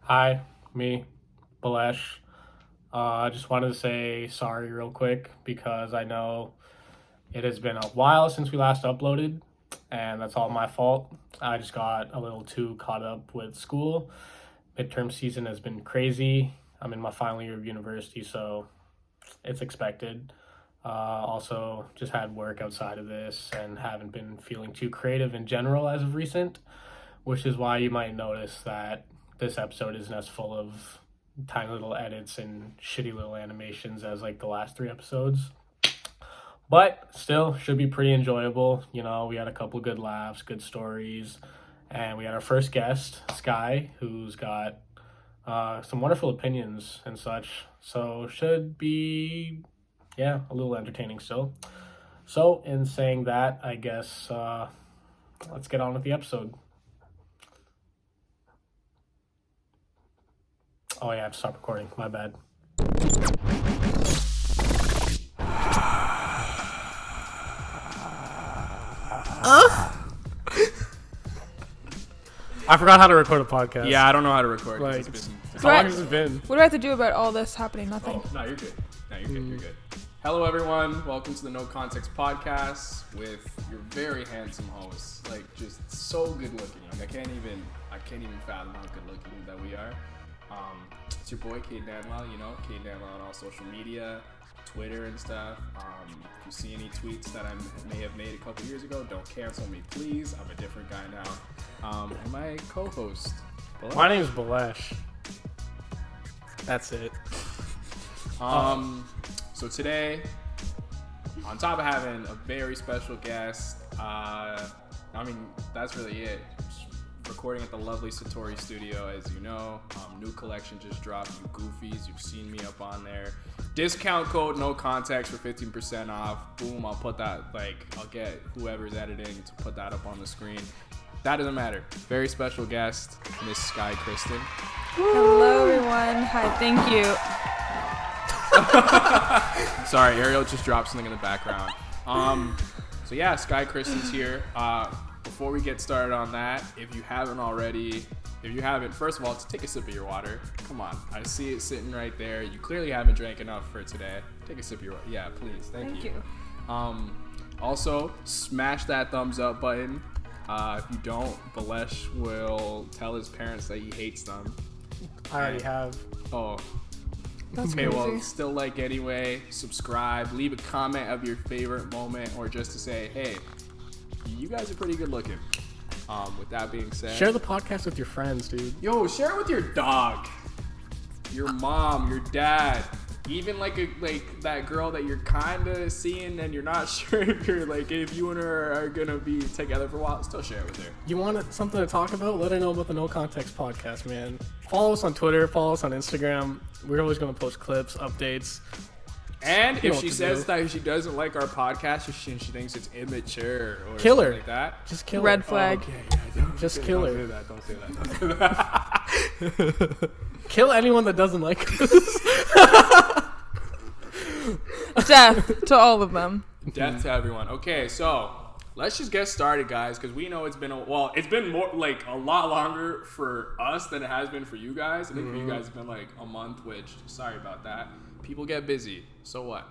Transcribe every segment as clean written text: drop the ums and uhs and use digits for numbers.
Hi, me, Bhalesh. I just wanted to say sorry real quick because I know it has been a while since we last uploaded, and that's all my fault. I just got a little too caught up with school. Midterm season has been crazy. I'm in my final year of university, so it's expected. Also, just had work outside of this and haven't been feeling too creative in general as of recent, which is why you might notice that this episode isn't as full of tiny little edits and shitty little animations as like the last three episodes. But still, should be pretty enjoyable. You know, we had a couple good laughs, good stories, and we had our first guest, Sky, who's got some wonderful opinions and such. So should be, yeah, a little entertaining still. So in saying that, I guess let's get on with the episode. Oh yeah, I have to stop recording. My bad. I forgot how to record a podcast. Yeah, I don't know how to record. Like, How long has it been? What do I have to do about all this happening? Nothing. Oh, no, you're good. No, you're good. You're good. Hello, everyone. Welcome to the No Context Podcast with your very handsome host. Like, just so good looking. Like, I can't even fathom how good looking that we are. It's your boy Cade Danwell. You know, Cade Danwell on all social media, Twitter and stuff. If you see any tweets that I may have made a couple years ago, don't cancel me, please. I'm a different guy now. And my co-host, Bhalesh. My name is Bhalesh. That's it. So today, on top of having a very special guest, that's really it. Just recording at the lovely Satori studio, as you know. New collection just dropped. You goofies, you've seen me up on there. Discount code no context for 15% off. Boom, I'll get whoever's editing to put that up on the screen. That doesn't matter. Very special guest, Miss Sky Kristen. Hello, everyone. Hi, thank you. Sorry, Ariel just dropped something in the background. So yeah, Sky Kristen's here. Before we get started on that, if you haven't, first of all, take a sip of your water. Come on, I see it sitting right there. You clearly haven't drank enough for today. Take a sip of your water. Yeah, please. Thank you. Also, smash that thumbs up button. If you don't, Bhalesh will tell his parents that he hates them. I already have. Oh. That's Okay, crazy. well, still like anyway, subscribe, leave a comment of your favorite moment, or just to say, hey, you guys are pretty good looking. With that being said, Share the podcast with your friends, dude. yo, share it with your dog, your mom, your dad, even like that girl that you're kind of seeing and you're not sure if you and her are gonna be together for a while. Still share it with her. You want something to talk about? Let her know about the No Context Podcast, man. Follow us on Twitter. Follow us on Instagram. We're always going to post clips, updates. And You know if what she to says do. that she doesn't like our podcast, or she thinks it's immature or Kill something her. like that, Just kill Red her. flag. okay, yeah, don't Just say- kill don't her. say that, don't say that. Kill anyone that doesn't like us. Death to all of them. Death to everyone. Okay, so let's just get started, guys, because we know it's been more like a lot longer for us than it has been for you guys. I think for you guys it's been like a month, which sorry about that. People get busy. So what?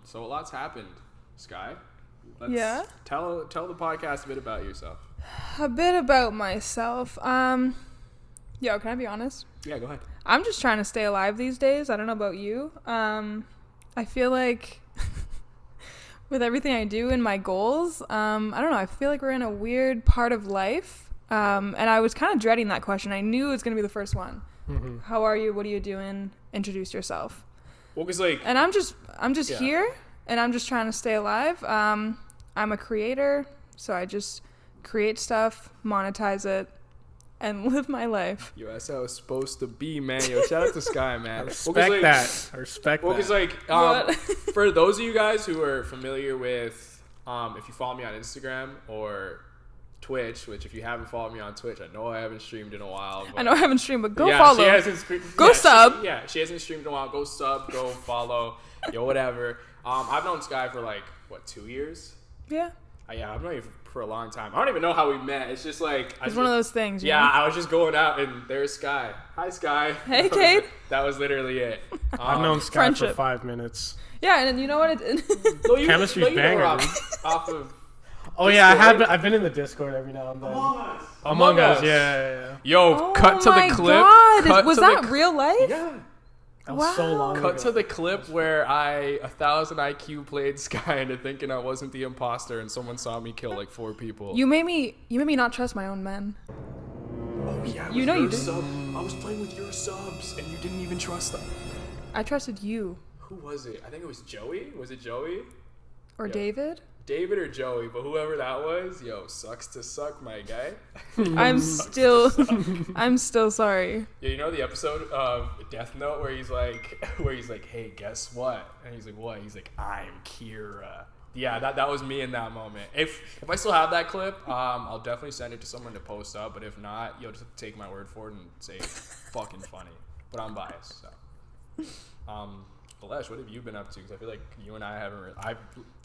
So a lot's happened. Sky, Yeah? Tell the podcast a bit about yourself. A bit about myself. Yo, can I be honest? Yeah, go ahead. I'm just trying to stay alive these days. I don't know about you. I feel like with everything I do and my goals, I don't know. I feel like we're in a weird part of life. And I was kind of dreading that question. I knew it was going to be the first one. Mm-hmm. How are you? What are you doing? Introduce yourself. Well, because And I'm just Yeah. here, and I'm just trying to stay alive. I'm a creator, so I just create stuff, monetize it, and live my life. yo, that's how it's supposed to be, man. Yo, shout out to Sky, man. I respect that. I respect Well, that. because What? for those of you guys who are familiar with, if you follow me on Instagram or Twitch, which if you haven't followed me on Twitch, I know I haven't streamed in a while. But I know I haven't streamed, but go yeah, follow. She hasn't Go sub. She hasn't streamed in a while. Go sub. Go follow. Yo, whatever. I've known Sky for 2 years. Yeah. I've known you for a long time. I don't even know how we met. It's just like It's one of those things. Yeah, You know? I was just going out and there's Sky. Hi, Sky. Hey, Cade. That was literally it. I've known Sky friendship. for 5 minutes. Yeah, and you know what? Chemistry's you know banging. off of. Oh yeah, Discord? I've been in the Discord every now and then. Among Us. Yeah. Yo, Oh cut to my the clip. God. Cut Was to that the, real life? Yeah. That was so Wow. long Cut ago. to the clip where I 1,000 IQ played Sky into thinking I wasn't the imposter, and someone saw me kill like 4 people. You made me not trust my own men. Oh yeah, You know you did. I was playing with your subs, and you didn't even trust them. I trusted you Who was it? I think it was Joey. Was it Joey? or Yeah. David. David or Joey, but whoever that was, yo, sucks to suck, my guy. I'm still sorry. Yeah, you know the episode of Death Note where he's like, hey, guess what? And he's like, what? He's like, I'm Kira. Yeah, that was me in that moment. If I still have that clip, I'll definitely send it to someone to post up. But if not, you'll just take my word for it and say it's fucking funny. But I'm biased, so. Bhalesh, what have you been up to? Because I feel like you and I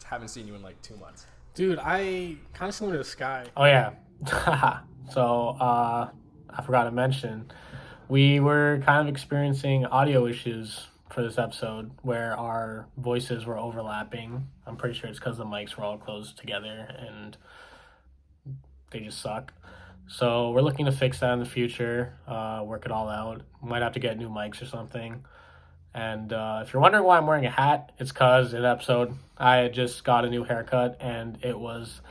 haven't seen you in like 2 months. Dude, I kind of similar to Sky. Oh yeah. So I forgot to mention, we were kind of experiencing audio issues for this episode where our voices were overlapping. I'm pretty sure it's because the mics were all close together and they just suck. So we're looking to fix that in the future, work it all out. Might have to get new mics or something. And if you're wondering why I'm wearing a hat, it's because in the episode I had just got a new haircut and it was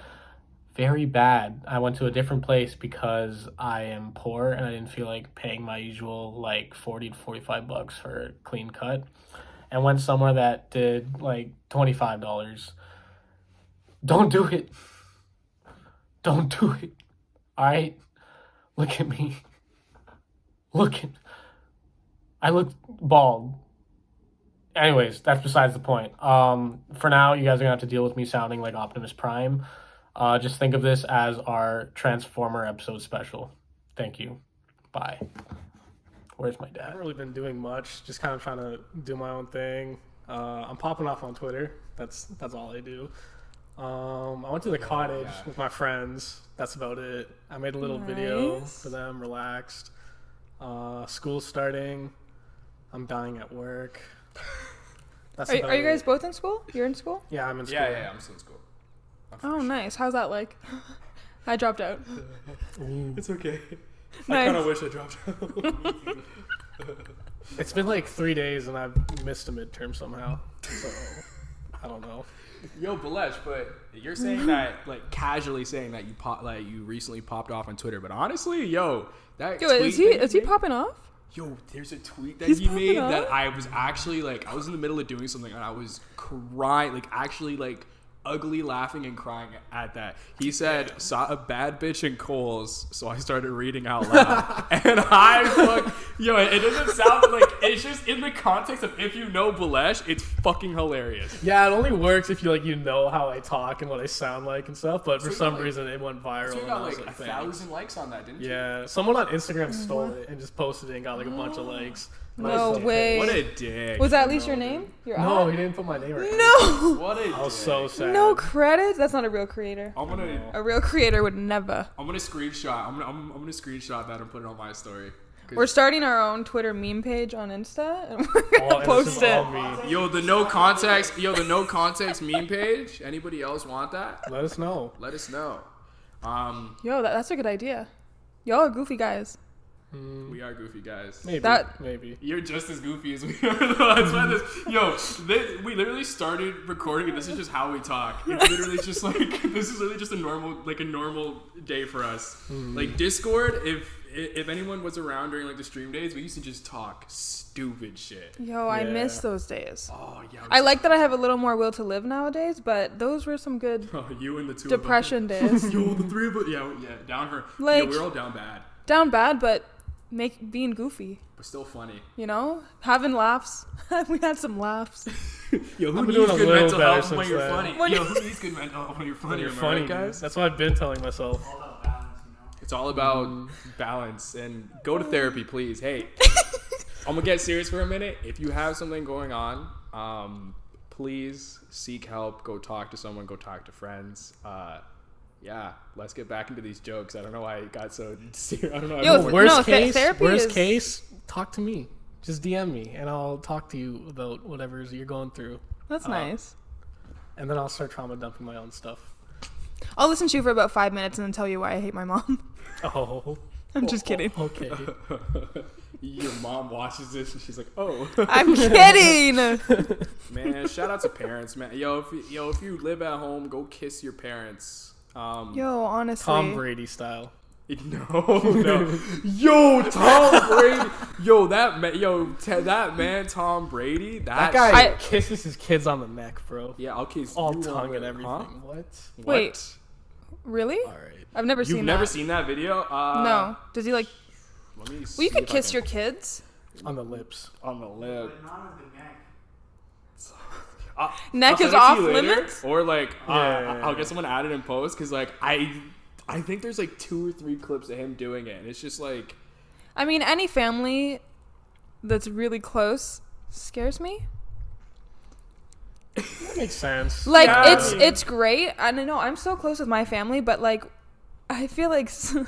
very bad. I went to a different place because I am poor and I didn't feel like paying my usual like $40 to $45 for a clean cut, and went somewhere that did like $25. Don't do it. Don't do it. All right? Look at me. I look bald. Anyways, that's besides the point. For now, you guys are gonna have to deal with me sounding like Optimus Prime. Just think of this as our Transformer episode special. Thank you. Bye. Where's my I dad? haven't really been doing much. Just kind of trying to do my own thing. I'm popping off on Twitter. That's all I do. I went to the cottage with my friends. That's about it. I made a little video Nice. for them. Relaxed. School's starting. I'm dying at work. That's Are you about guys it. both in school? You're in school? Yeah, I'm in school. Yeah, I'm still in school. Oh, nice. How's that like? I dropped out. It's okay. I Nice. kind of wish I dropped out. It's been like 3 days and I've missed a midterm somehow. So I don't know. Yo, Bhalesh, but you're saying that, like, casually saying that you recently popped off on Twitter, but honestly, yo, that Yo, tweet is he that you made- popping off? Yo, there's a tweet that He's he made popping that up? I was actually like, I was in the middle of doing something and I was crying, like actually like ugly laughing and crying at that. He said, saw a bad bitch in Kohl's, so I started reading out loud. And it doesn't sound like, it's just in the context of if you know Bhalesh, it's fucking hilarious. Yeah, it only works if you know how I talk and what I sound like and stuff. But for So you some got, like- reason, it went viral. So you and got I was like thanks. 1,000 likes on that, didn't you? Yeah, someone on Instagram stole it and just posted it and got like a bunch of likes. No Nice. way. What a dick. Was that at least your name? Your No, ad? he didn't put my name right. No. What a dick. I was so sad. No credit. That's not a real creator. I'm gonna A real creator would never. screenshot. I'm gonna screenshot that and put it on my story. 'Cause- We're starting our own Twitter meme page on Insta, and we're gonna and this post is it. all me. Yo, the no context meme page. Anybody else want that? Let us know. Let us know. Yo, that's a good idea. Y'all are goofy guys. We are goofy guys. Maybe. You're just as goofy as we are. That's why we literally started recording, and this is just how we talk. It's literally just like this is literally just a normal day for us. Like Discord, if anyone was around during like the stream days, we used to just talk stupid shit. Yo, I Yeah. miss those days. Oh yeah. I like that I have a little more will to live nowadays, but those were some good you and the two depression of days. us. Yo, the three of us. Yeah, down her. Like- we were all down bad, Down bad, but being goofy. but still funny. You know, having laughs. We had some laughs. Yo, who I've been needs doing a good little mental better health when since you're then. funny? Yo, who needs good mental health when you're funny? You're am I funny, right, guys. That's what I've been telling myself. It's all about balance, and go to therapy, please. Hey, I'm gonna get serious for a minute. If you have something going on, please seek help. Go talk to someone. Go talk to friends. Yeah, let's get back into these jokes. I don't know why it got so serious. I don't know. Yo, Worst therapy is... case, talk to me. Just DM me, and I'll talk to you about whatever you're going through. That's nice. And then I'll start trauma dumping my own stuff. I'll listen to you for about 5 minutes and then tell you why I hate my mom. Oh. I'm just kidding. Okay. Your mom watches this and she's like, "Oh." I'm kidding. Man, shout out to parents, man. Yo, if you live at home, go kiss your parents. Yo, honestly. Tom Brady style. No. Yo, Tom Brady. That man, Tom Brady. That guy kisses his kids on the neck, bro. Yeah, I'll kiss all you tongue and everything. Huh? What? Wait. Really? All right. I've never seen that. You've never seen that video? No. Does he like... Let me see Well, you could if I kiss can- your kids. On the lips. on the lip. Neck I'll is send it to off you later, limits? or like Yeah. I'll get someone added in post because like I think there's like 2 or 3 clips of him doing it, and it's just like I mean, any family that's really close scares me. That makes sense. Like, Yeah. it's great. I don't know. I'm so close with my family, but like, I feel like... I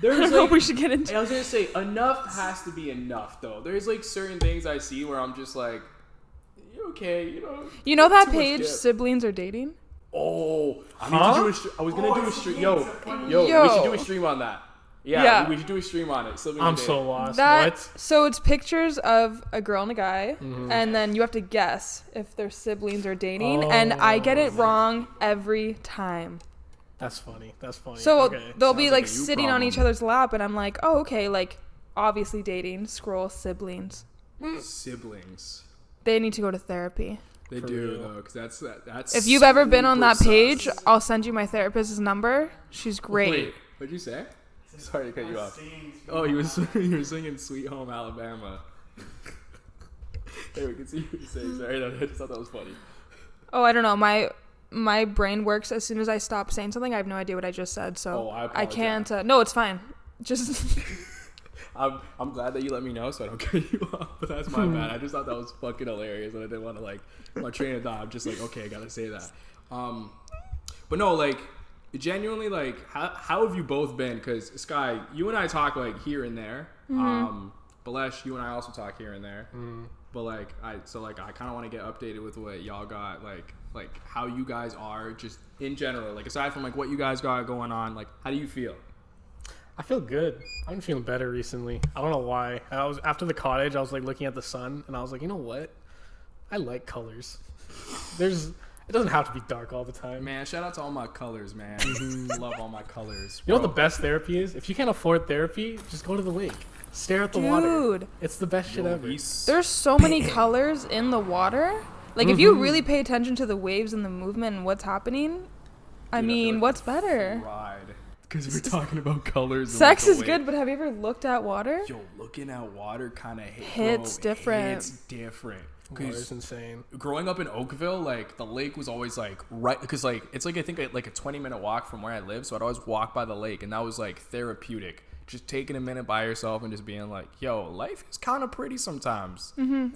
there's don't know like if we should get into... I was gonna say enough has to be enough though. There's like certain things I see where I'm just like, okay, You know that too much page, dip. Siblings Are Dating? Oh, I was gonna do a stream. Yo, Yo. we should do a stream on that. Yeah. We should do a stream on it. I'm so lost. That, What? so it's pictures of a girl and a guy, Mm-hmm. and then you have to guess if their siblings are dating, and I get it wrong every time. That's funny. So Okay. they'll be Sounds like like a you sitting on problem. each other's lap, and I'm like, oh, okay, like, obviously dating, scroll siblings. siblings. They need to go to therapy. They For do real. though, because that's. If you've ever been on that super page, sus. I'll send you my therapist's number. She's great. Wait, what'd you say? Sorry to cut you off. Oh, you were singing "Sweet Home Alabama." Hey, we can see what you're saying. Sorry, I just thought that was funny. Oh, I don't know. My brain works as soon as I stop saying something. I have no idea what I just said, so Oh, I I can't. apologize. No, it's fine. Just I'm glad that you let me know so I don't cut you off, but that's my bad. I just thought that was fucking hilarious, and I didn't want to like my train of thought. I'm just like, okay, I gotta say that. But no, like genuinely, like how have you both been? Because Sky, you and I talk like here and there. Bhalesh, you and I also talk here and there. But like I kind of want to get updated with what y'all got, like how you guys are just in general, like aside from like what you guys got going on, like how do you feel? I feel good. I've been feeling better recently. I don't know why. I was after the cottage. I was like looking at the sun, and I was like, you know what? I like colors. It doesn't have to be dark all the time. Man, shout out to all my colors, man. Love all my colors. You know what bro. the best therapy is? If you can't afford therapy, just go to the lake. Stare at the water. dude, It's the best shit ever. there's so many colors in the water. Like if you really pay attention to the waves and the movement and what's happening, I Dude, mean, feel like what's better? Ride. Because we're talking about colors. and, Sex like, is the way- good, but have you ever looked at water? Yo, looking at water kind of Hits different. It's different. Water's Because insane. growing up in Oakville, like the lake was always like right. Because like it's like I think like a 20-minute walk from where I live, so I'd always walk by the lake, and that was like therapeutic. Just taking a minute by yourself and just being like, yo, life is kind of pretty sometimes.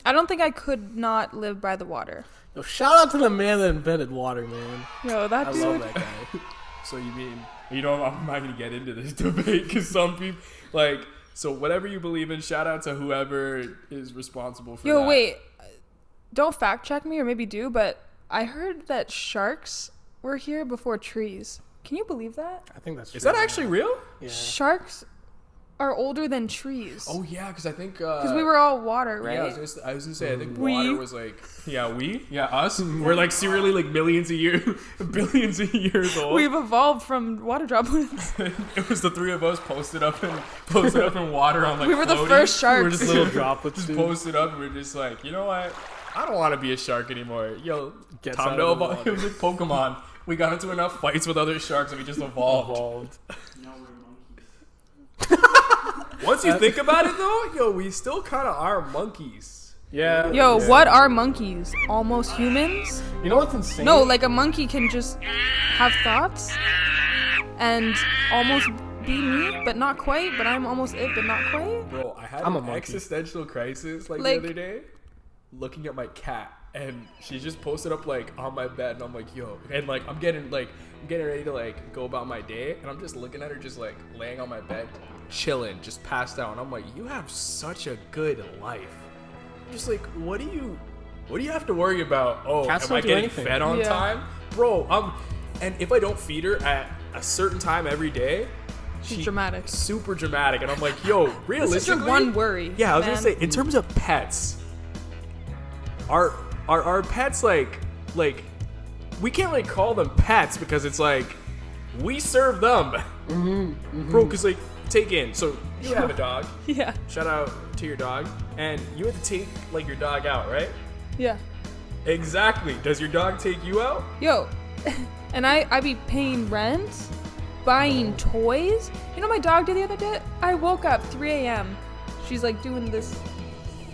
I don't think I could not live by the water. Yo, shout out to the man that invented water, man. Yo, that I dude. love that guy. So you mean, I'm not going to get into this debate because some people, like, so whatever you believe in, shout out to whoever is responsible for that. Yo, wait. Don't fact check me, or maybe do, but I heard that sharks were here before trees. Can you believe that? I think that's true. Is that actually real? Yeah. Sharks are older than trees. Oh, yeah, because I think... Because we were all water, right? Yeah, I was gonna say, I think We? water was like... Yeah, us. We're like serially like billions of years old. We've evolved from water droplets. It was the three of us posted up in water on like We were the floaties. first sharks. We're just little droplets, Just dude. posted up and we're just like, you know what? I don't want to be a shark anymore. Yo, Gets time out to of the evolve. water. It was like Pokemon. We got into enough fights with other sharks and we just evolved. Once you think about it though, yo, we still kind of are monkeys. Yeah. Yo, yeah. what are monkeys? Almost humans? You know what's insane? No, like a monkey can just have thoughts and almost be me, but not quite. But I'm almost it, but not quite. Bro, I had I'm a an monkey. existential crisis like Like- the other day looking at my cat. and she just posted up like on my bed, and I'm like, yo, and like I'm getting ready to like go about my day, and I'm just looking at her just like laying on my bed, chilling, just passed out, and I'm like, you have such a good life. I'm just like, what do you have to worry about? Oh, Cats am don't I do getting anything. fed on Yeah. time, bro? And if I don't feed her at a certain time every day, She's dramatic. super dramatic, and I'm like, yo, realistically, This is your one worry. yeah, I was man. gonna say, in terms of pets, are pets like we can't like call them pets because it's like we serve them, bro. Because like take in, so you have a dog. Yeah. Shout out to your dog, and you have to take like your dog out, right? Yeah. Exactly. Does your dog take you out? Yo, and I be paying rent, buying toys. You know what my dog did the other day? I woke up 3 a.m. She's like doing this.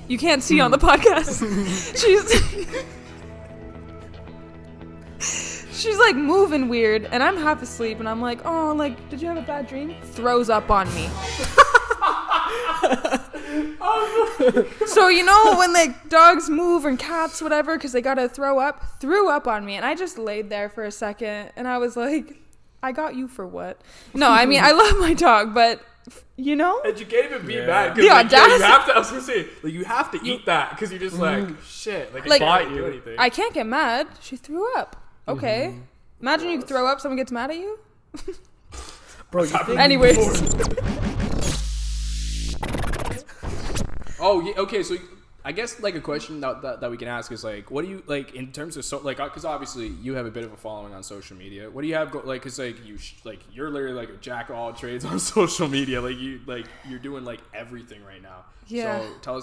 You can't see on the podcast. She's like moving weird, and I'm half asleep, and I'm like, oh, like, did you have a bad dream? Throws up on me. So you know when like dogs move and cats whatever because they gotta threw up on me, and I just laid there for a second, and I was like, I got you for what? No, I mean I love my dog, but you know, And you can't even be Yeah. mad The because like, audacity. you have to. I was gonna say like you have to eat that because you're just like shit. Like, Like, I can't do anything. I can't get mad. She threw up. Okay, imagine you throw up, someone gets mad at you. Bro, you think Anyways, Oh, yeah, okay. So I guess like a question that we can ask is like, what do you like in terms of like, because obviously you have a bit of a following on social media. What do you have like? Because like you're literally like a jack of all trades on social media. Like you're doing like everything right now. Yeah. So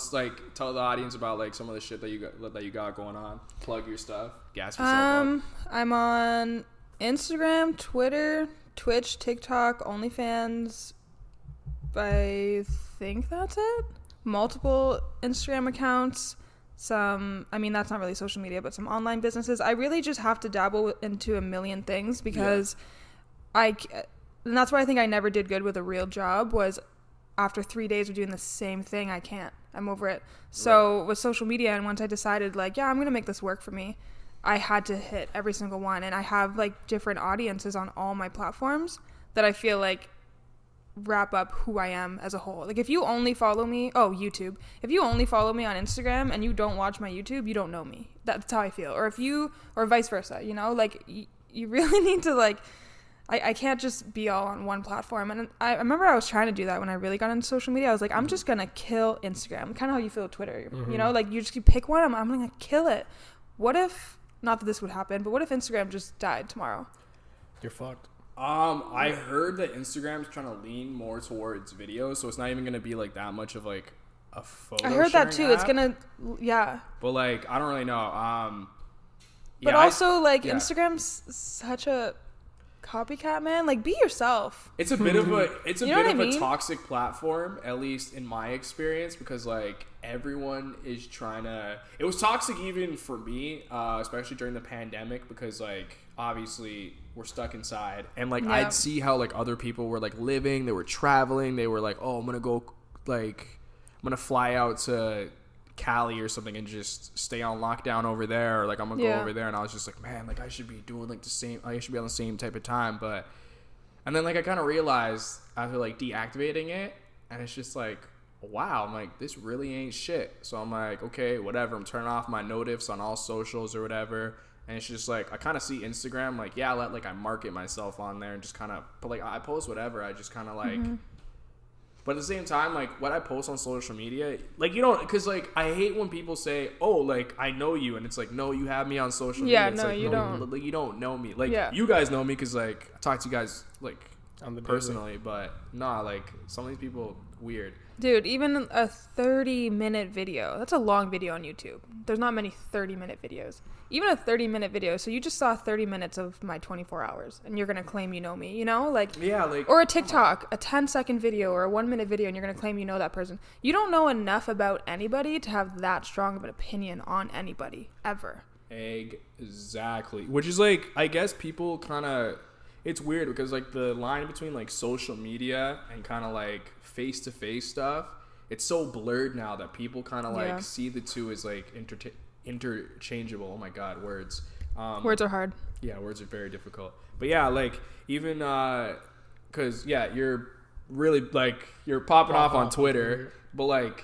tell the audience about like some of the shit that you got going on. Plug your stuff. Gas yourself up. I'm on Instagram, Twitter, Twitch, TikTok, OnlyFans. I think that's it. Multiple Instagram accounts, some, I mean, that's not really social media, but some online businesses. I really just have to dabble into a million things because and that's why I think I never did good with a real job was after 3 days of doing the same thing, I'm over it. So with social media, and once I decided like, yeah, I'm going to make this work for me, I had to hit every single one. And I have like different audiences on all my platforms that I feel like wrap up who I am as a whole. Like if you only follow me, YouTube. If you only follow me on Instagram and you don't watch my YouTube, you don't know me. That's how I feel. Or vice versa, you know? Like you really need to like, I can't just be all on one platform. And I remember I was trying to do that when I really got into social media. I was like, I'm just gonna kill Instagram. Kind of how you feel with Twitter. You know, like you pick one, I'm gonna kill it. What if, not that this would happen, but what if Instagram just died tomorrow? you're fucked. I heard that Instagram's trying to lean more towards video, so it's not even gonna be like that much of like a photo. I heard that too. sharing It's app. gonna, yeah. But like, I don't really know. But yeah, also, like, yeah. Instagram's such a copycat, man. Like, be yourself. It's a bit of a You know what I a mean? toxic platform, at least in my experience, because like everyone is trying to. It was toxic even for me, especially during the pandemic, because like obviously we're stuck inside, and like Yeah. I'd see how like other people were like living, they were traveling, they were like, oh, I'm gonna fly out to Cali or something and just stay on lockdown over there, or like I'm gonna go Yeah. over there, and I was just like, man, like I should be doing like the same, I should be on the same type of time. But and then like I kind of realized after like deactivating it, and it's just like, wow, I'm like, this really ain't shit. So I'm like, okay, whatever, I'm turning off my notifs on all socials or whatever. And it's just like I kind of see Instagram like, yeah, I market myself on there and just kind of, but like I post whatever, I just kind of like but at the same time, like, what I post on social media, like, you don't, because, like, I hate when people say, oh, like, I know you, and it's like, no, you have me on social media. Yeah, It's no, like, you don't. Like, you don't know me. Like, Yeah. you guys know me because, like, I talk to you guys, like, On the daily. personally, but, nah, like, some of these people, weird. Dude, even a 30-minute video. That's a long video on YouTube. There's not many 30-minute videos. Even a 30-minute video. So you just saw 30 minutes of my 24 hours, and you're going to claim you know me, you know? Like, Yeah, like. or a TikTok, a 10-second video or a 1-minute video, and you're going to claim you know that person. You don't know enough about anybody to have that strong of an opinion on anybody, ever. Exactly. Which is, like, I guess people kind of. It's weird because, like, the line between, like, social media and kind of, like, face-to-face stuff, it's so blurred now that people kind of, like, Yeah. see the two as, like, interchangeable. Oh my God, words. Words are hard. Yeah, words are very difficult. But yeah, like even because you're really like you're popping off on Twitter, but like,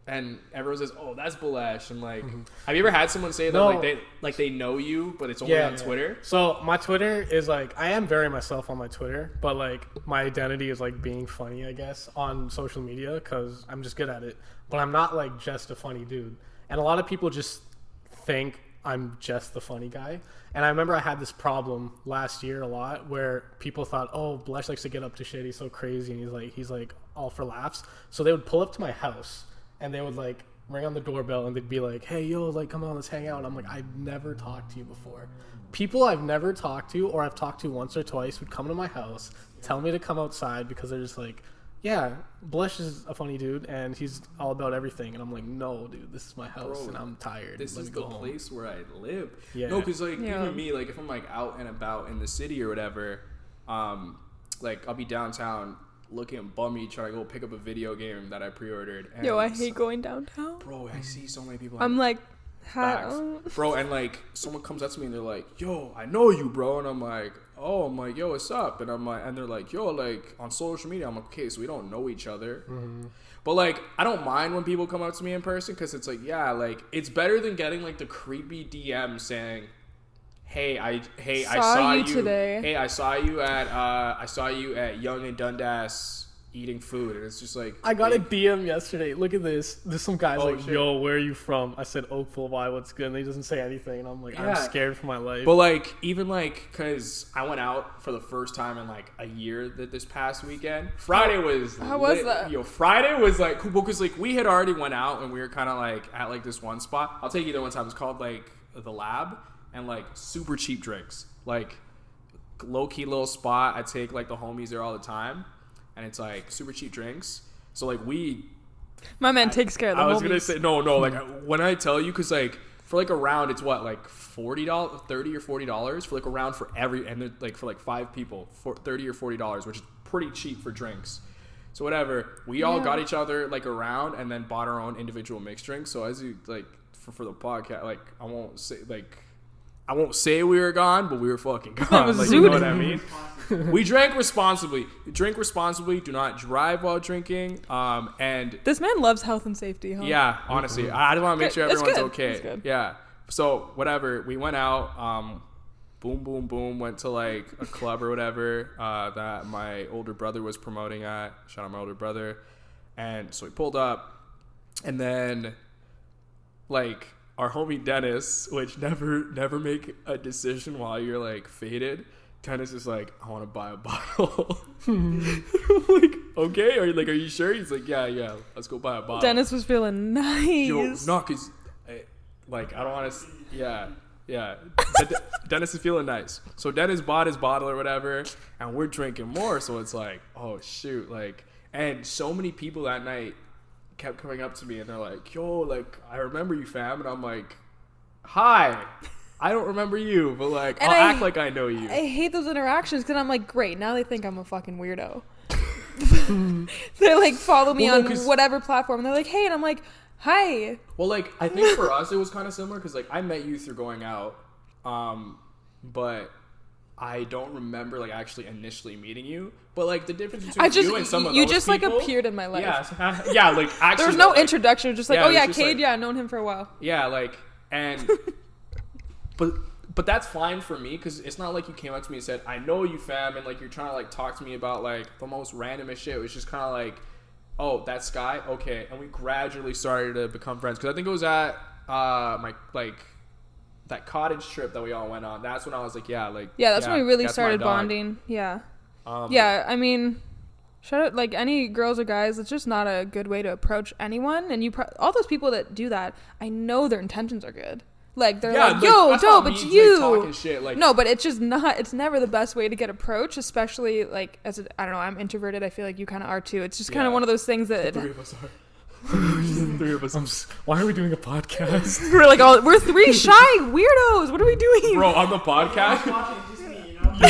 and everyone says, "Oh, that's Bhalesh," and like, have you ever had someone say that they know you, but it's only on Twitter? So my Twitter is like I am very myself on my Twitter, but like my identity is like being funny, I guess, on social media because I'm just good at it. But I'm not like just a funny dude, and a lot of people just think I'm just the funny guy. And I remember I had this problem last year a lot where people thought, oh, Bhalesh likes to get up to shit. He's so crazy. And he's like all for laughs. So they would pull up to my house and they would like ring on the doorbell and they'd be like, hey, yo, like, come on, let's hang out. And I'm like, I've never talked to you before. People I've never talked to or I've talked to once or twice would come to my house, tell me to come outside because they're just like, yeah, Bhalesh is a funny dude and he's all about everything. And I'm like, no, dude, this is my house and I'm tired. This is the place where I live. Yeah. No, because like even me, like if I'm like out and about in the city or whatever, like I'll be downtown looking bummy trying to go pick up a video game that I pre-ordered. And I hate going downtown. Bro, I see so many people. I'm like, bro, and like someone comes up to me and they're like, yo, I know you, bro. And I'm like, oh, I'm like, yo, what's up? And I'm like, and they're like, yo, like on social media. I'm like, okay, so we don't know each other. But like, I don't mind when people come up to me in person because it's like, yeah, like it's better than getting like the creepy DM saying, hey, I saw you today. Hey, I saw you at Young and Dundas eating food, and it's just like I got a DM yesterday. Look at this. There's some guys like, shit. Yo, where are you from? I said Oakville. Why? What's good? And he doesn't say anything, and I'm like, I'm scared for my life. But like, even like, cause I went out for the first time in like a year this past weekend. Friday was how was that? Yo, Friday was like cool because like we had already went out and we were kind of like at like this one spot. I'll take you there one time. It's called like the Lab, and like super cheap drinks, like low key little spot. I take like the homies there all the time. And it's like super cheap drinks. So like my man takes care of the homies. I was gonna say no. Like when I tell you, cause like for like a round, it's what like $30 or $40 for like a round for every, and then like for like 5 people, for $30 or $40, which is pretty cheap for drinks. So whatever, we all got each other like a round and then bought our own individual mixed drinks. So as you like for the podcast, like I won't say we were gone, but we were fucking gone. Like, you know what I mean? We drank responsibly. Drink responsibly. Do not drive while drinking. And this man loves health and safety, huh? Yeah, honestly. I just want to make sure everyone's okay. That's good. Yeah. So whatever. We went out. Boom. Went to like a club or whatever that my older brother was promoting at. Shout out my older brother. And so we pulled up, and then like our homie Dennis, which never make a decision while you're like faded. Dennis is like, I want to buy a bottle. I'm like, okay. Are you sure? He's like, yeah. Let's go buy a bottle. Dennis was feeling nice. Yo, no, cause like I don't want to. Yeah. Dennis is feeling nice. So Dennis bought his bottle or whatever, and we're drinking more. So it's like, oh shoot, like, and so many people that night kept coming up to me and they're like, yo, like I remember you, fam, and I'm like, hi. I don't remember you, but like I'll act like I know you. I hate those interactions because I'm like, great, now they think I'm a fucking weirdo. They like follow me on whatever platform and they're like, hey, and I'm like, hi. Well, like I think for us it was kind of similar because like I met you through going out, but I don't remember like actually initially meeting you. But like the difference between you and some of those just people, like appeared in my life. Yeah, like actually there was no introduction. Just like, oh yeah, Cade, like, I've known him for a while. Yeah, like and. But that's fine for me because it's not like you came up to me and said, I know you, fam, and like you're trying to like talk to me about like the most randomest shit. It was just kind of like, oh, that's Sky? Okay. And we gradually started to become friends because I think it was at my like that cottage trip that we all went on. That's when I was like, that's when we really started bonding. Yeah. I mean, shout out like any girls or guys. It's just not a good way to approach anyone. And all those people that do that, I know their intentions are good. Like they're like, yo, dope, it's you. Talking shit, like, no, but it's just not. It's never the best way to get approached, especially like I don't know. I'm introverted. I feel like you kind of are too. It's just kind of one of those things that. Three of us are. Why are we doing a podcast? We're like, we're 3 shy weirdos. What are we doing, bro? On the podcast,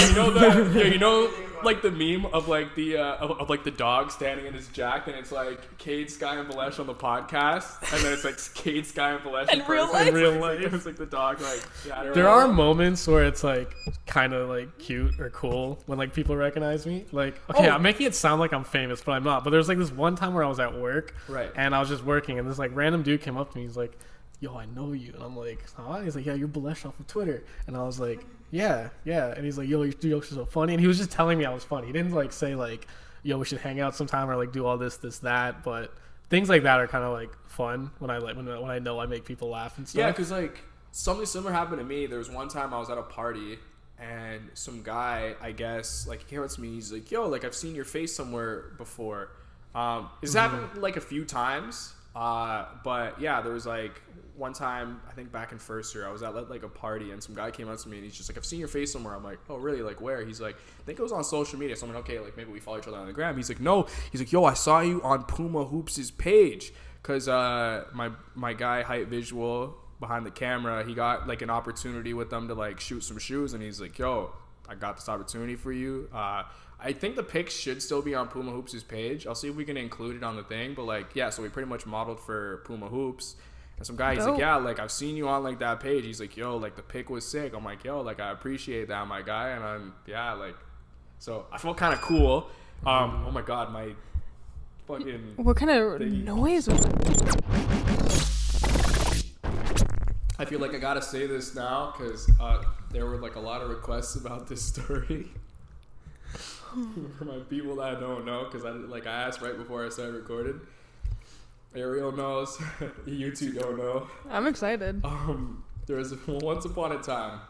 you know that. Yeah, you know. like the meme of like the of like the dog standing in his jack, and it's like Cade, Sky, and Bhalesh on the podcast, and then it's like Cade, Sky, and Bhalesh In real life? In real life. It's like the dog, like There are moments where it's like kind of like cute or cool when like people recognize me. Like, okay, I'm making it sound like I'm famous, but I'm not. But there's like this one time where I was at work, Right. and I was just working, and this like random dude came up to me. He's like, "Yo, I know you," and I'm like, "Huh?" He's like, "Yeah, you're Bhalesh off of Twitter," and I was like, "Yeah," and he's like, "Yo, your jokes are so funny," and he was just telling me I was funny. He didn't like say like, "Yo, we should hang out sometime," or like do all this, that, but things like that are kind of like fun when I like when I know I make people laugh and stuff. Yeah, because like something similar happened to me. There was one time I was at a party and some guy, I guess, like he came up to me. He's like, "Yo, like I've seen your face somewhere before." It's happened like a few times, but yeah, there was like one time I think back in first year I was at like a party and some guy came up to me and he's just like, "I've seen your face somewhere." I'm like, "Oh really? Like where?" He's like, "I think it was on social media." So I'm like, "Okay, like maybe we follow each other on the gram." He's like, "No." He's like, "Yo, I saw you on Puma Hoops' page." Because my guy Hype Visual behind the camera, he got like an opportunity with them to like shoot some shoes, and he's like, "Yo, I got this opportunity for you." I think the pics should still be on Puma Hoops' page. I'll see if we can include it on the thing. But like, yeah, so we pretty much modeled for Puma Hoops. And some guy, he's like, "Yeah, like I've seen you on like that page." He's like, "Yo, like the pic was sick." I'm like, "Yo, like I appreciate that, my guy." And I'm like, so I felt kind of cool. Oh my god, my fucking. What kind of noise was that? I feel like I gotta say this now because there were like a lot of requests about this story. For my people that don't know, because I asked right before I started recording. Ariel knows. You two don't know. I'm excited. There was once upon a time,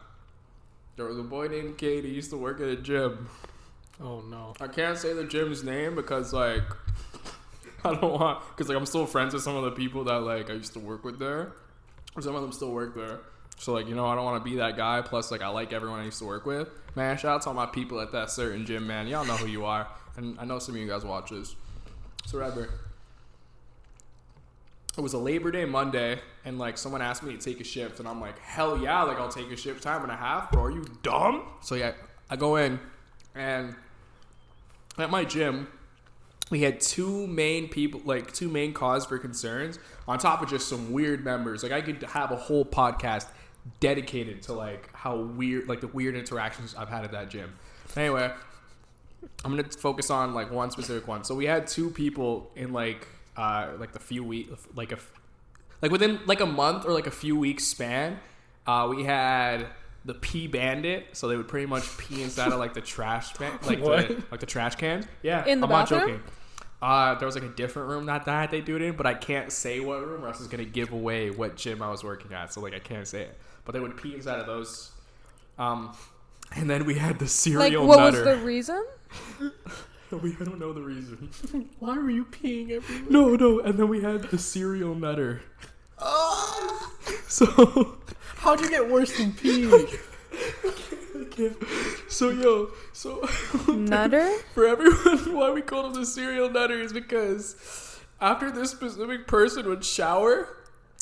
there was a boy named Cade who used to work at a gym. Oh no. I can't say the gym's name because like I don't want, because like I'm still friends with some of the people that like I used to work with there. Some of them still work there. So like, you know, I don't want to be that guy. Plus like I like everyone I used to work with. Man, shout out to all my people at that certain gym, man. Y'all know who you are. And I know some of you guys watch this. So whatever. It was a Labor Day Monday, and like someone asked me to take a shift, and I'm like, hell yeah, like I'll take a shift, time and a half, bro. Are you dumb? So yeah, I go in, and at my gym, we had two main cause for concerns, on top of just some weird members. Like I could have a whole podcast dedicated to like how weird, like the weird interactions I've had at that gym. Anyway, I'm gonna focus on like one specific one. So we had two people in like the few weeks, like within like a month or like a few weeks span. We had the pee bandit, so they would pretty much pee inside of like the trash can, like the trash can. Yeah, In the I'm bathroom? not joking. There was like a different room that they do it in, but I can't say what room or else it's gonna give away what gym I was working at. So like I can't say it. But they would pee inside of those. And then we had the serial Like, what nutter. was the reason? I don't know the reason. Why were you peeing everywhere? No. And then we had the serial nutter. So How'd you get worse than peeing? So Nutter? for everyone, why we called him the serial nutter is because after this specific person would shower,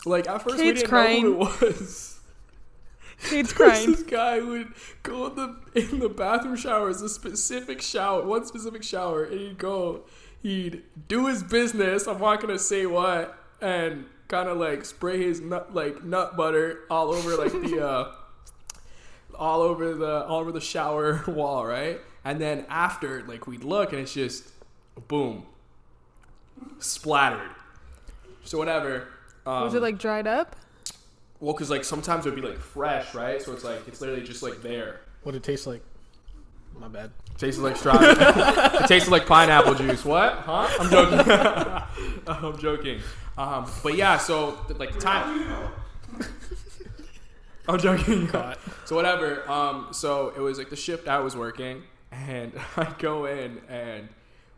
like at first we Cade's didn't crying. know who it was. Cade's crying. This guy would go in the bathroom showers, one specific shower, and he'd do his business. I'm not gonna say what, and kind of like spray his nut butter all over like the all over the shower wall, right? And then after, like we'd look, and it's just boom, splattered. So whatever. Was it like dried up? Well, because like sometimes it would be like fresh, right? So it's like it's literally just like there. What did it taste like? My bad. It tasted like strawberry. It tasted like pineapple juice. What? Huh? I'm joking. I'm joking. But yeah, so like time. I'm joking. So whatever. So it was like the shift I was working, and I go in, and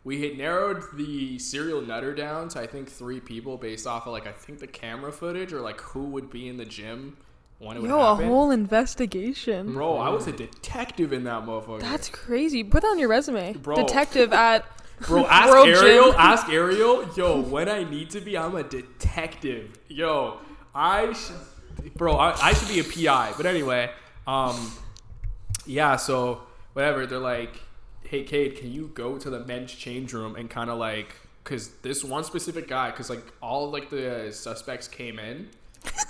we had narrowed the serial nutter down to I think 3 people based off of like I think the camera footage or like who would be in the gym when it would happen. A whole investigation. Bro, I was a detective in that motherfucker. That's crazy. Put that on your resume. Bro. Detective at Bro, ask World Ariel. Gym. Ask Ariel. Yo, when I need to be, I'm a detective. Yo, I should be a PI. But anyway, yeah. So whatever. They're like, hey, Cade, can you go to the men's change room and kind of like, because this one specific guy, because like all like the suspects came in.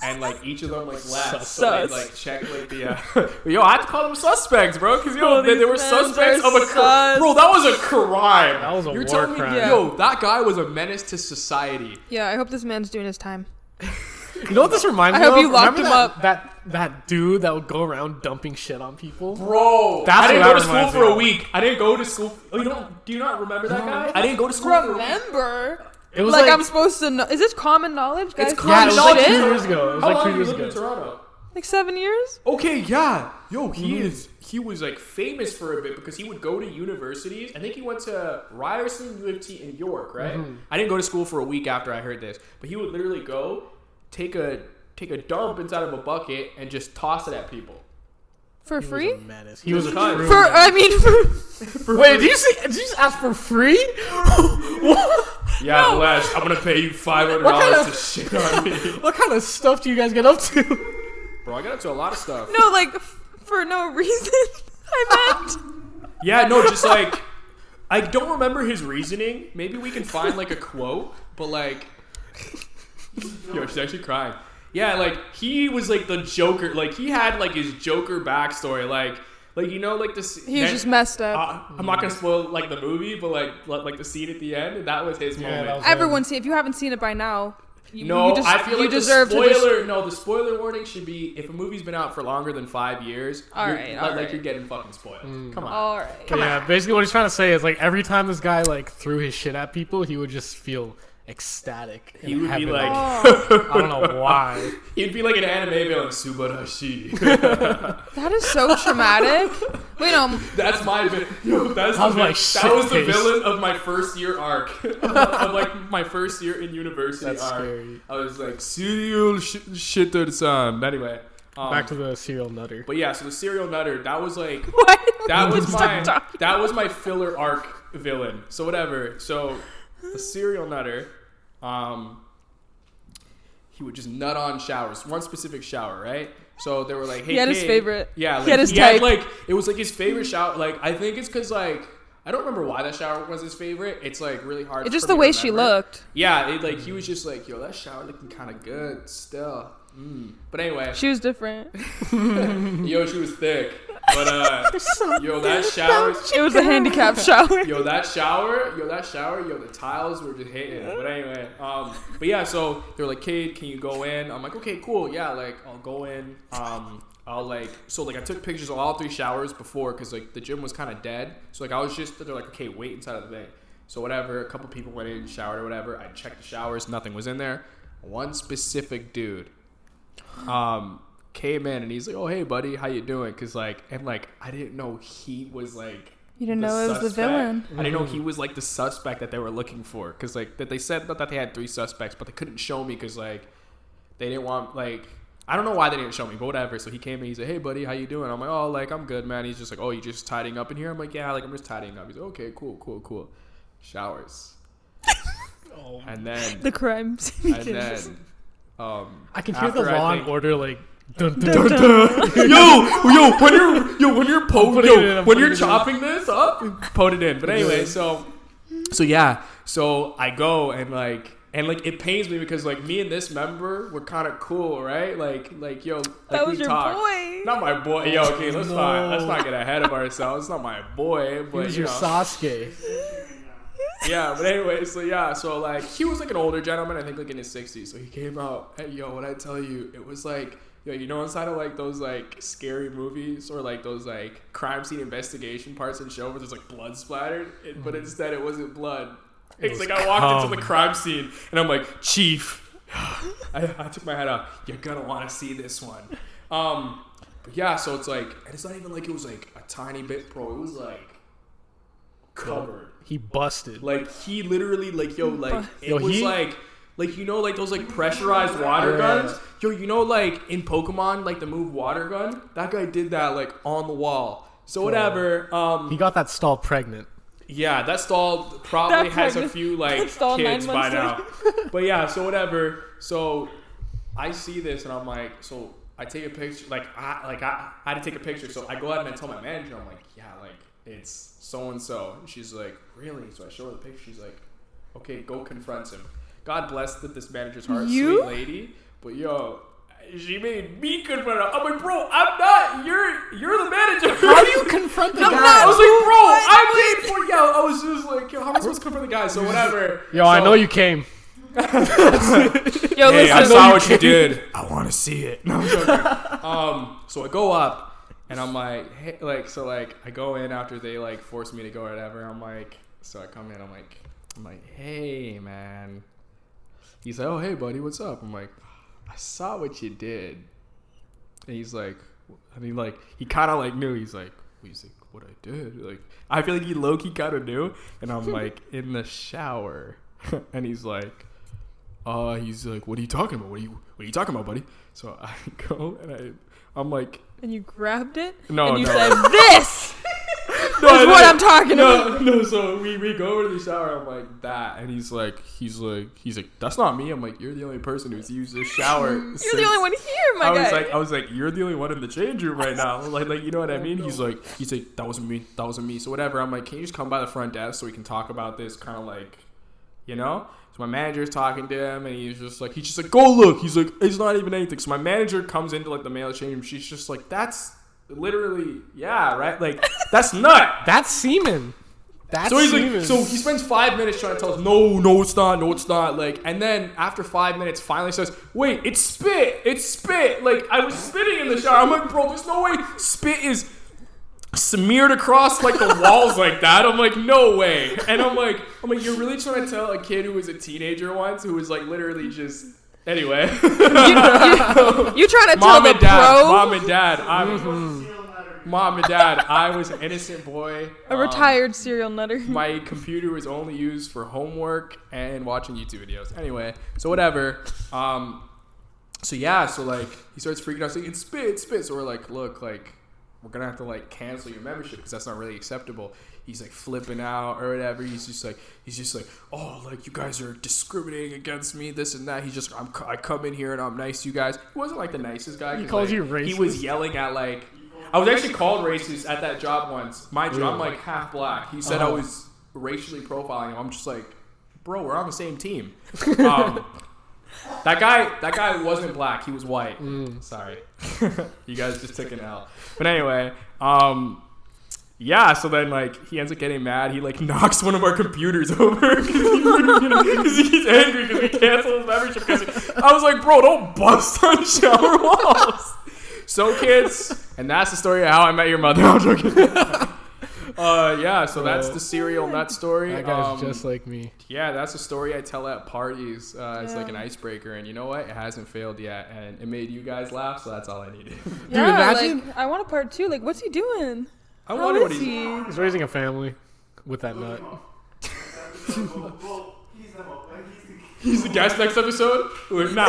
And like each of them like left, so they like checked like the. Yo, I had to call them suspects, bro, because they were suspects of a crime. Bro, that was a crime. That was a You're war telling crime. me, yo, that guy was a menace to society. Yeah, I hope this man's doing his time. You know what this reminds I me of? hope you locked Remember him that, up. That dude that would go around dumping shit on people? Bro, That's I didn't what go that to school reminds for me a of. week. I didn't go to school. Oh, do you not remember that guy? I didn't go to school for a week. Remember? It was Like I'm supposed to know. Is this common knowledge, guys? It's Yeah, it was like Shit? 2 years ago. It was How like long 2 have you years lived in ago. Toronto? Like 7 years? Okay, yeah. Yo, he was like famous for a bit because he would go to universities. I think he went to Ryerson, U of T in York, right? I didn't go to school for a week after I heard this, but he would literally go take a dump inside of a bucket and just toss it at people. For He free? was a menace. He was a Cut. true For menace. for Wait, did you just ask for free? What? Yeah, Bhalesh, I'm gonna pay you $500 What kind of- to shit on me. What kind of stuff do you guys get up to? Bro, I got into a lot of stuff. no, like for no reason. I meant. Yeah, no, just like I don't remember his reasoning. Maybe we can find like a quote, but like yo, she's actually crying. Yeah, like he was like the Joker. Like he had like his Joker backstory. Like you know, like this. He was just messed up. I'm not gonna spoil like the movie, but like the scene at the end. That was his moment. that was- Everyone see if you haven't seen it by now. You, No, you just, I feel you like deserve the to just- spoiler. No, the spoiler warning should be if a movie's been out for longer than 5 years. All you're, right, like, all like right. you're getting fucking spoiled. Come on. All right. But yeah, basically what he's trying to say is like every time this guy like threw his shit at people, he would just feel ecstatic. He in would be heaven. like, Oh, I don't know why. he'd be like an anime villain, Subarashi. that is so traumatic. Wait, no. That's my bit. Yo, that's That was the my that shit was the face. villain of my first year arc. of like my first year in university That's arc. scary. I was like serial shitter-san. Anyway, Back to the serial nutter. but yeah, so the serial nutter, that was like What? that was Stop talking. that was my filler arc villain. So whatever. So the serial nutter, he would just nut on showers. One specific shower, right? So they were like, hey, He had his kid. favorite. Yeah, like, He had his type. like it was like his favorite shower. Like I think it's because like I don't remember why that shower was his favorite. It's like really hard. It's just for the me way to she remember. looked. Yeah, it, like he was just like, yo, that shower looking kind of good still. But anyway, She was different. yo, she was thick. But yo, that shower. It was a handicap shower. Yo, that shower, the tiles were just hitting. But anyway, but yeah, so they were like, Cade, can you go in? I'm like, okay, cool, yeah, like I'll go in. I'll like, so like I took pictures of all 3 showers before because like the gym was kind of dead. So like I was just, they're like, okay, wait inside of the thing. So whatever, a couple people went in, showered or whatever. I checked the showers, nothing was in there. One specific dude, came in and he's like, oh hey buddy, how you doing? Because like, and like I didn't know he was like. You didn't the know it was the suspect. villain. I didn't know he was like the suspect that they were looking for because like that they said that they had 3 suspects, but they couldn't show me because like they didn't want like I don't know why they didn't show me, but whatever. So he came in, he's like, hey buddy, how you doing? I'm like, oh, like I'm good, man. He's just like, oh, you just tidying up in here? I'm like, yeah, like I'm just tidying up. He's like, okay, cool. Showers. Oh. And then The crime scene. and then I can hear the after I Law think- and Order like dun, dun, Dun, dun, dun. when you're putting it in, I'm when you're putting it in. chopping this up, put it in. But anyway, so yeah, so I go and like it pains me because like me and this member were kind of cool, right? Like yo, like That we was your talk. boy. Not my boy. Yo, okay, let's No. not get ahead of ourselves. It's not my boy, He but was you your know. Sasuke. Yeah, but anyway, so like he was like an older gentleman, I think like in his 60s. So he came out, hey yo, what I tell you, it was like, yo, you know, inside of like those like scary movies or like those like crime scene investigation parts in show where there's like blood splattered, but instead it wasn't blood. It's was like I walked into cum. the crime scene and I'm like, Chief, I took my head off. You're gonna want to see this one. But yeah, so it's like, and it's not even like it was like a tiny bit, bro. It was like covered. He busted. Like he literally like yo like it Yo, was he- like you know like those like pressurized water Yeah. guns. Yo, you know like in Pokemon like the move water gun. That guy did that like on the wall. So whatever. He got that stall pregnant. Yeah, that stall probably That has a pregnant- few that like stall 9 kids by months now. But yeah, so whatever. So I see this and I'm like, so I take a picture. I had to take a picture. So I go out and I tell my manager, I'm like, yeah, like it's so and so. She's like, really? So I show her the picture. She's like, okay, go confront him. God bless this manager's heart, You? sweet lady. But yo, she made me confront her. I'm like, bro, I'm not. You're the manager. How do you confront the guy? I was like, bro, I'm paid for. Yo, I was just like, yo, how am I supposed to confront the guy? So whatever. Yo, I know you came. Yo, Hey, I listen. saw what you did. I want to see it. No, I'm joking. So I go up and I'm like, hey, like, so like I go in after they like force me to go or whatever. I'm like, so I come in. I'm like, hey man. He's like, oh hey buddy, what's up? I'm like, I saw what you did. And he's like, I mean like he kind of like knew. He's like what I did. Like I feel like he low key kind of knew. And I'm like in the shower, and he's like, what are you talking about? What are you talking about, buddy? So I go and I'm like, And you grabbed it? No, And you no. said, this no, is what I'm talking about. No, so we go over to the shower. I'm like that, and he's like, that's not me. I'm like, you're the only person who's used this shower. You're the only one here, my guy. I was like, you're the only one in the change room right now. Like you know what I mean? He's like, that wasn't me. So whatever. I'm like, can you just come by the front desk so we can talk about this? Kind of like, you know. So my manager's talking to him, and he's just like, go look. He's like, it's not even anything. So my manager comes into like the male change room. She's just like, that's literally, yeah, right? Like, that's nut. That's semen. That's So he's semen. like, so he spends 5 minutes trying to tell us, no, it's not. Like, and then after 5 minutes, finally says, wait, it's spit. Like, I was spitting in the shower. I'm like, bro, there's no way spit is smeared across like the walls like that. I'm like, no way. And I'm like, you're really trying to tell a kid who was a teenager once, who was like literally just, anyway. You trying to tell the pro? Mom and dad, I was an innocent boy. A retired serial nutter. My computer was only used for homework and watching YouTube videos. Anyway, so whatever. So like he starts freaking out, saying, it's spit. So we're like, look, like we're gonna have to like cancel your membership because that's not really acceptable. He's like flipping out or whatever. He's just like, oh, like you guys are discriminating against me, this and that. I come in here and I'm nice to you guys. He wasn't like the nicest guy. He calls like, you racist? He was yelling at like. I was actually called racist at that job once. Mind you, I'm like half black. He said I was racially profiling him. I'm just like, bro, we're on the same team. That guy wasn't black. He was white. Sorry. You guys just took an L. But anyway, yeah, so then like he ends up getting mad. He like knocks one of our computers over because he's angry because we canceled his membership. I was like, bro, don't bust on shower walls. So kids, and that's the story of how I met your mother. I'm joking. Yeah, so that's the serial nut story. That guy's just like me. Yeah, that's a story I tell at parties. It's like an icebreaker, and you know what? It hasn't failed yet, and it made you guys laugh, so that's all I needed. Yeah, imagine- like, I want a part 2. Like, what's he doing? I How wonder what is he's. he? He's raising a family with that nut. He's the guest next episode? Nah,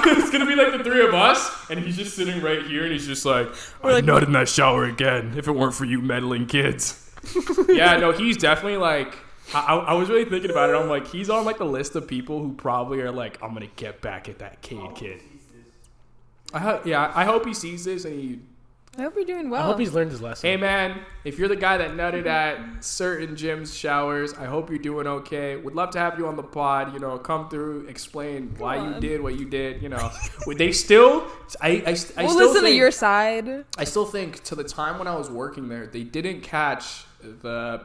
it's gonna be like the three of us, and he's just sitting right here, and he's just like, I'd nut in that shower again if it weren't for you meddling kids. Yeah, no, he's definitely like, I was really thinking about it. I'm like, he's on like the list of people who probably are like, I'm gonna get back at that Cade kid. I hope he sees this and he. I hope you're doing well. I hope he's learned his lesson. Hey man, if you're the guy that nutted at certain gyms showers, I hope you're doing okay. Would love to have you on the pod. You know, come through, explain why you did what you did. You know, they still. I We'll still listen to think, your side. I still think to the time when I was working there, they didn't catch the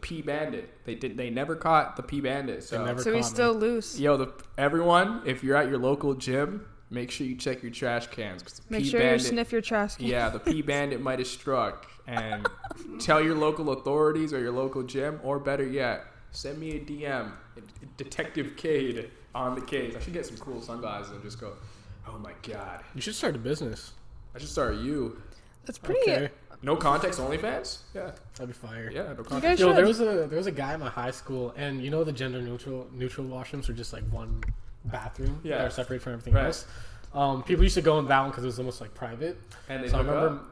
P Bandit. They never caught the P Bandit. So He's still loose. yo, everyone, if you're at your local gym, make sure you check your trash cans. 'Cause the Make P sure you Bandit, sniff your trash can. yeah, the P Bandit might have struck. And tell your local authorities or your local gym, or better yet, send me a DM, Detective Cade, on the case. I should get some cool sunglasses and just go, oh my god. You should start a business. I should start you. That's pretty. Okay. No context OnlyFans? Yeah. That'd be fire. Yeah, no You context. guys Yo, should. there was a guy in my high school, and you know the gender neutral washrooms are just like one bathroom Yeah. that are separated from everything Right. else. People used to go in that one because it was almost like private. And they So I hook remember up?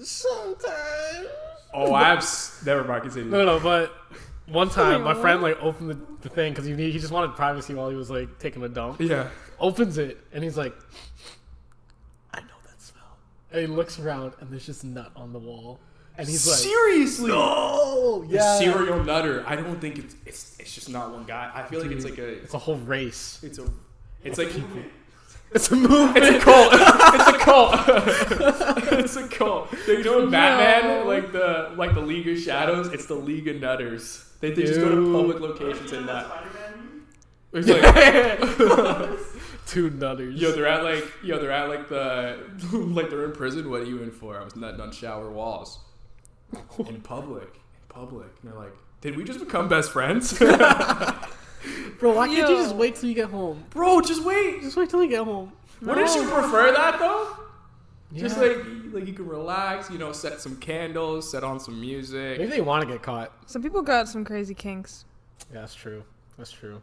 sometimes. Oh, never mind, continue. No, but one time my Wait, friend like opened the thing because he just wanted privacy while he was like taking a dump. Yeah. Opens it and he's like, I know that smell. And he looks around and there's just nut on the wall. And he's like, seriously? no, The yeah. serial nutter. I don't think it's just not one guy. I feel like it's like It's a whole race. it's like It's a movement. it's a cult. It's a cult. It's a cult. You know in Batman, like the League of Shadows, it's the League of Nutters. They just go to public locations and that. It's like Two nutters. they're at the they're in prison. What are you in for? I was nutting on shower walls. In public. And they're like, did we just become best friends? Bro, why can't you just wait till you get home? Bro, just wait. Just wait till you get home. Wouldn't you prefer that though? Yeah. Just like you can relax, set some candles, set on some music. Maybe they want to get caught. Some people got some crazy kinks. Yeah, that's true. That's true.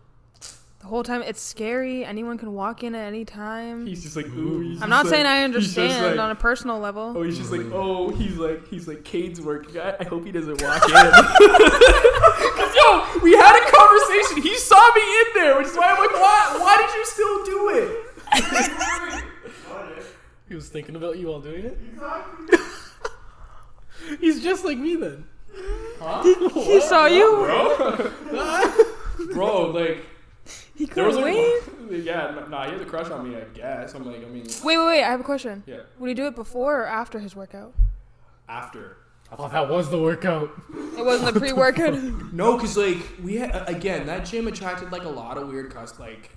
The whole time it's scary. Anyone can walk in at any time. He's just like, ooh. I'm not saying I understand on a personal level. Oh, he's just like, he's like Cade's working. I hope he doesn't walk in. Yo, we had a conversation. He saw me in there, which is why I'm like, why did you still do it? He was thinking about you while doing it? He's just like me then. Huh? He saw you? Bro, like, He there was couldn't like, wait? he had a crush on me, I guess. I'm like, I mean, Wait. I have a question. yeah, Would he do it before or after his workout? after. I thought that was the workout. It wasn't the pre-workout. No, because, like, we had, again, that gym attracted, like, a lot of weird customers.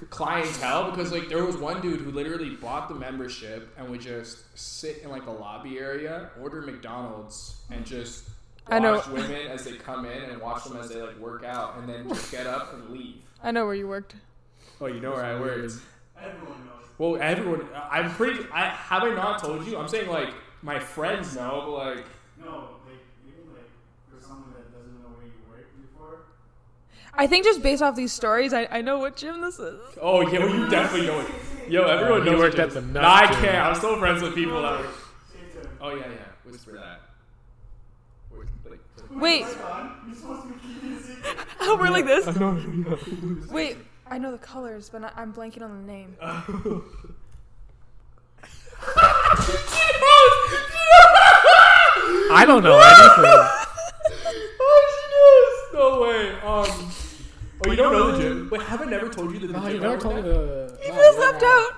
Clientele, because, like, there was one dude who literally bought the membership and would just sit in, like, the lobby area, order McDonald's, and just watch women as they come in and watch them as they, like, work out, and then just get up and leave. I know where you worked. Oh, you know where I worked? Everyone knows. Well, everyone, have I not told you? I'm saying, like, my friends know, but, like, No, like, even like for someone that doesn't know where you worked before. I think just based off these stories, I know what gym this is. oh, yeah, well, you definitely know it. Yo, everyone You knows worked it. at the nut Nah, I gym. can't. I'm still friends with people that work. Say it to him. Oh, yeah. Whisper that. Wait. You're supposed to be keeping it secret. Oh, we're like this? Wait, I know the colors, but I'm blanking on the name. I don't know anything. Oh, she knows. No way. Oh, you don't know the gym? Wait, have I never told you the No, gym? you never told me the... He feels left out.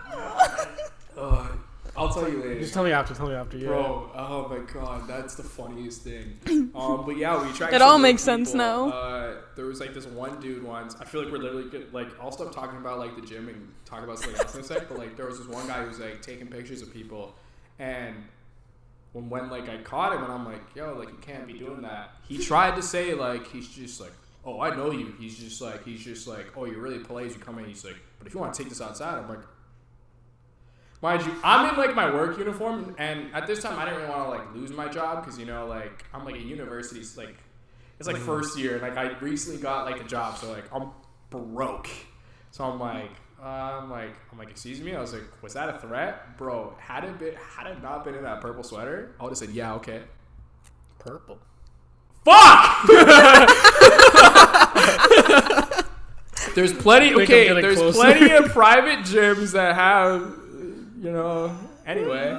I'll tell you later. Just tell me after, yeah. Bro, oh my god, that's the funniest thing. But yeah, we tried. It all makes sense now. There was like this one dude once. I feel like we're literally like I'll stop talking about like the gym and talk about something else in a sec. But like there was this one guy who was like taking pictures of people, and when like I caught him and I'm like, yo, like you can't be doing that. He tried to say like he's just like, oh, I know you. He's just like, oh, you're really polite as you come in. He's like, but if you want to take this outside, I'm like. Mind you, I'm in like my work uniform, and at this time I didn't really want to like lose my job because like I'm like at university, like it's like first year, and like I recently got like a job, so like I'm broke. So I'm like, excuse me. I was like, was that a threat, bro? Had it not been in that purple sweater, I would have said, yeah, okay. Purple. Fuck. There's plenty. Okay, there's plenty of private gyms that have. Anyway.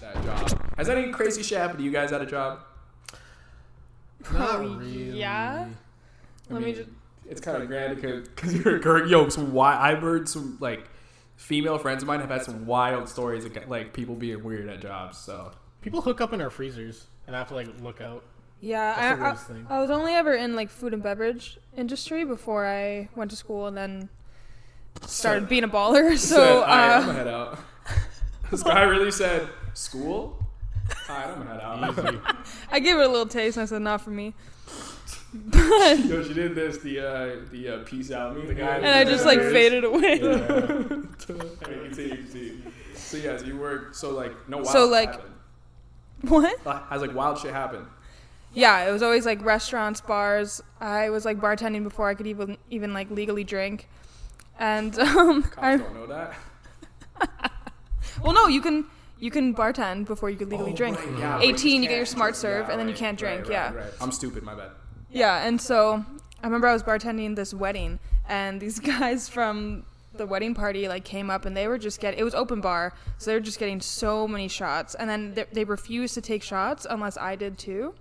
That job. Has any crazy shit happened to you guys at a job? Not really. Yeah. Let me just. It's kind of grand because you're a girl. Yo, I've heard some, like, female friends of mine have had some wild stories of, like, people being weird at jobs, so. People hook up in our freezers, and I have to, like, look out. That's the Yeah, weirdest thing. I was only ever in like food and beverage industry before I went to school and then started being a baller. So I'm gonna head out. This guy really said, school? Alright, I'm gonna head out. Easy. I gave it a little taste and I said, not for me. But, Yo, she did this, the peace out me. The guy and I just like faded away. Yeah. Continue. So yeah, so you work, so like, no wild So, shit like- happened. What? Has like wild shit happened? Yeah, it was always like restaurants, bars. I was like bartending before I could even like legally drink. And Cops don't know that. well, no, you can bartend before you could legally drink. Right, yeah, 18, you get your can't. smart serve, and then you right, can't drink. right, yeah. Right. I'm stupid. My bad. Yeah, and so I remember I was bartending this wedding, and these guys from the wedding party like came up, and they were just it was open bar, so they were just getting so many shots, and then they refused to take shots unless I did too.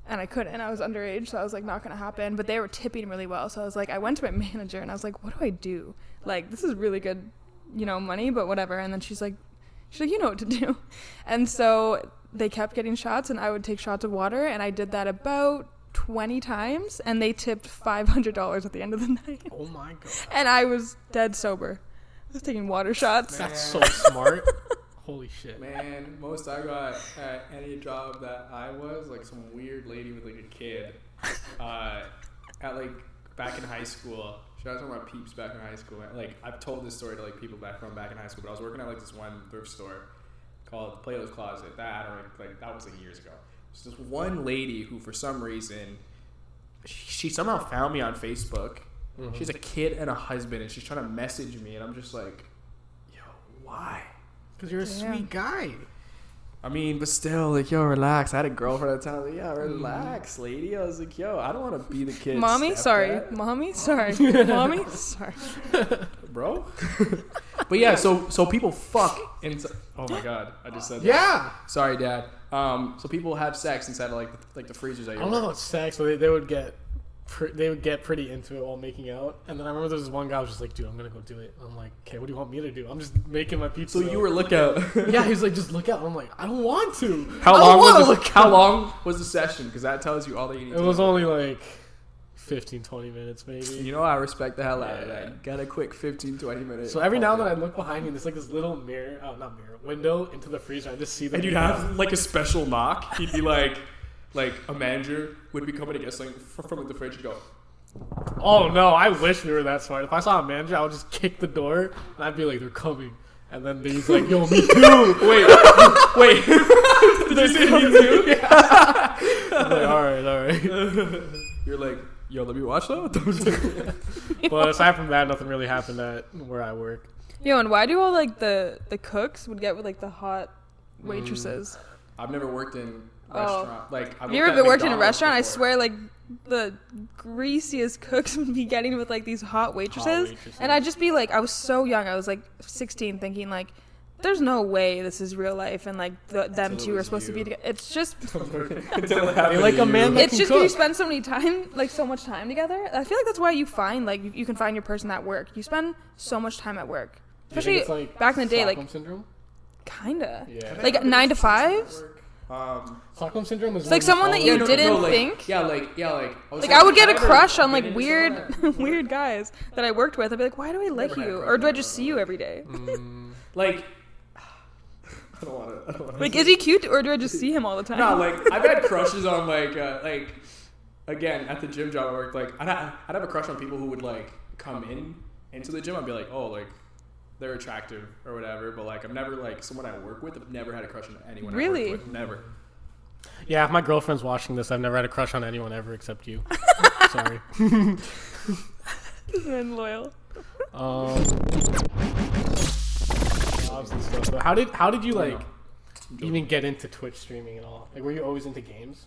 And I couldn't. I was underage, so I was like, not gonna happen. But they were tipping really well, so I was like, I went to my manager and I was like, what do I do? Like, this is really good, money, but whatever. And then she's like, you know what to do. And so they kept getting shots, and I would take shots of water, and I did that about 20 times, and they tipped $500 at the end of the night. Oh my god. And I was dead sober. I was taking water shots. That's so smart. Holy shit. Man, most I got at any job that I was, like some weird lady with like a kid at like back in high school. Shout out to my peeps back in high school. Like, I've told this story to like people back in high school, but I was working at like this one thrift store called Plato's Closet. That was like years ago. So this one lady who for some reason, she somehow found me on Facebook. Mm-hmm. She has a kid and a husband, and she's trying to message me, and I'm just like, yo, why? Because you're a sweet guy. I mean, but still, like, yo, relax. I had a girlfriend at the time. Like, yeah, relax, lady. I was like, yo, I don't want to be the kid. Mommy, sorry. Mommy, sorry. Mommy, sorry. Bro. But yeah, so people fuck inside. Oh my god, I just said that. Yeah. Sorry, Dad. So people have sex inside of like the freezers. I don't know about sex, but they would get pretty into it while making out. And then I remember there was one guy who was just like, dude, I'm gonna go do it. I'm like, okay, what do you want me to do? I'm just making my pizza. So you were lookout. Yeah, he's like, just look out. I'm like, I don't want to. How long was the session? Because that tells you all that you need. It was only like 15-20 minutes maybe. You know, I respect the hell out of that. You got a quick 15-20 minutes. So every now and then I look behind me, there's like this little window into the freezer. I just see them. And you'd have like a special knock. He'd be like a manager would be coming to get something from the fridge and go, oh no, I wish we were that smart. If I saw a manager, I would just kick the door and I'd be like, they're coming. And then he's like, yo, me too. Wait. Did you say me too? Yeah. I'm like, all right. You're like, yo, let me watch that. But aside from that, nothing really happened at where I work. Yo, and why do all like the cooks would get with like the hot waitresses? I've never worked in restaurant. Like, have you ever worked in a restaurant? Before. I swear, like the greasiest cooks would be getting with like these hot waitresses, and I'd just be like, I was so young. I was like 16, thinking like, there's no way this is real life, and like them two are supposed to be together. It's just like a man. It's just you spend so much time together. I feel like that's why you find like you can find your person at work. You spend so much time at work, especially like back in the day. Stockholm syndrome? Kinda. Yeah. Like 9 to 5. Stockholm syndrome is like someone that you didn't think. I would get a crush on like weird guys that I worked with. I'd be like, why do I like you? Or do I just see you every day? Like, I don't want to. Like, is he cute or do I just see him all the time? No, like I've had crushes on like again at the gym job I worked. Like I'd have a crush on people who would like come into the gym. I'd be like, oh, like they're attractive or whatever. But like I've never like someone I work with. I've never had a crush on anyone. Really? I worked with. Never. Yeah, if my girlfriend's watching this, I've never had a crush on anyone ever except you. Sorry. This man loyal. And stuff. So how did you like even get into Twitch streaming and all? Like, were you always into games?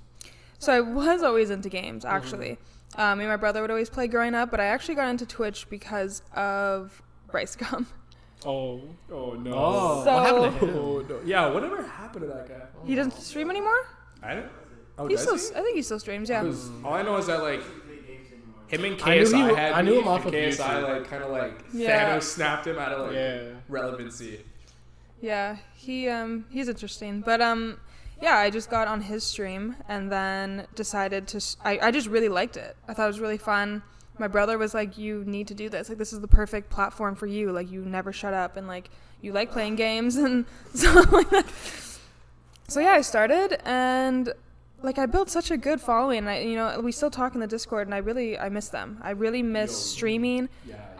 So I was always into games, actually. Me and my brother would always play growing up, but I actually got into Twitch because of Rice Gum. Oh no! Oh, so, what happened to him? Oh, no. Yeah, whatever happened to that guy? He doesn't stream anymore? I don't. Oh, I think he still streams. Yeah. All I know is that like him and KSI I knew him off of KSI YouTube. like kind of like Thanos snapped him out of like relevancy. Yeah, he's interesting, but yeah, I just got on his stream and then decided to. I just really liked it. I thought it was really fun. My brother was like, "You need to do this. Like, this is the perfect platform for you. Like, you never shut up, and like, you like playing games and stuff like that." So yeah, I started, and like, I built such a good following. And we still talk in the Discord, and I miss them. I really miss streaming.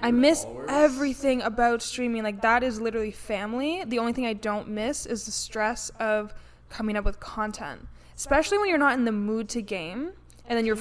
I miss everything about streaming. Like, that is literally family. The only thing I don't miss is the stress of coming up with content, especially when you're not in the mood to game, and then you're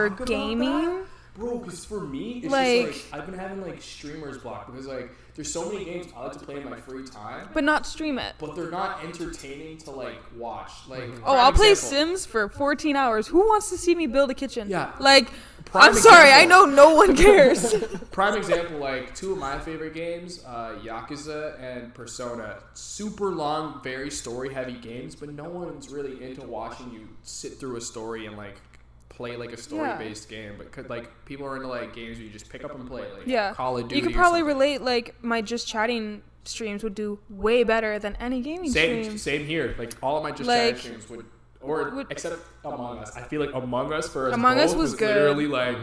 gaming. Bro, because for me, it's just like I've been having like streamer's block because like there's so many games I like to play in my free time, but not stream it. But they're not entertaining to like watch. Like, I'll play Sims for 14 hours. Who wants to see me build a kitchen? Yeah. Like, I'm sorry, I know no one cares. Prime example, like 2 of my favorite games, Yakuza and Persona. Super long, very story-heavy games, but no one's really into watching you sit through a story and like play like a story-based game. But like people are into like games where you just pick up and play, like Call of Duty. You could probably relate. Like my just chatting streams would do way better than any gaming streams. Same here. Like all of my just chatting streams would. Except Among Us. I feel like Among Us was good. Literally like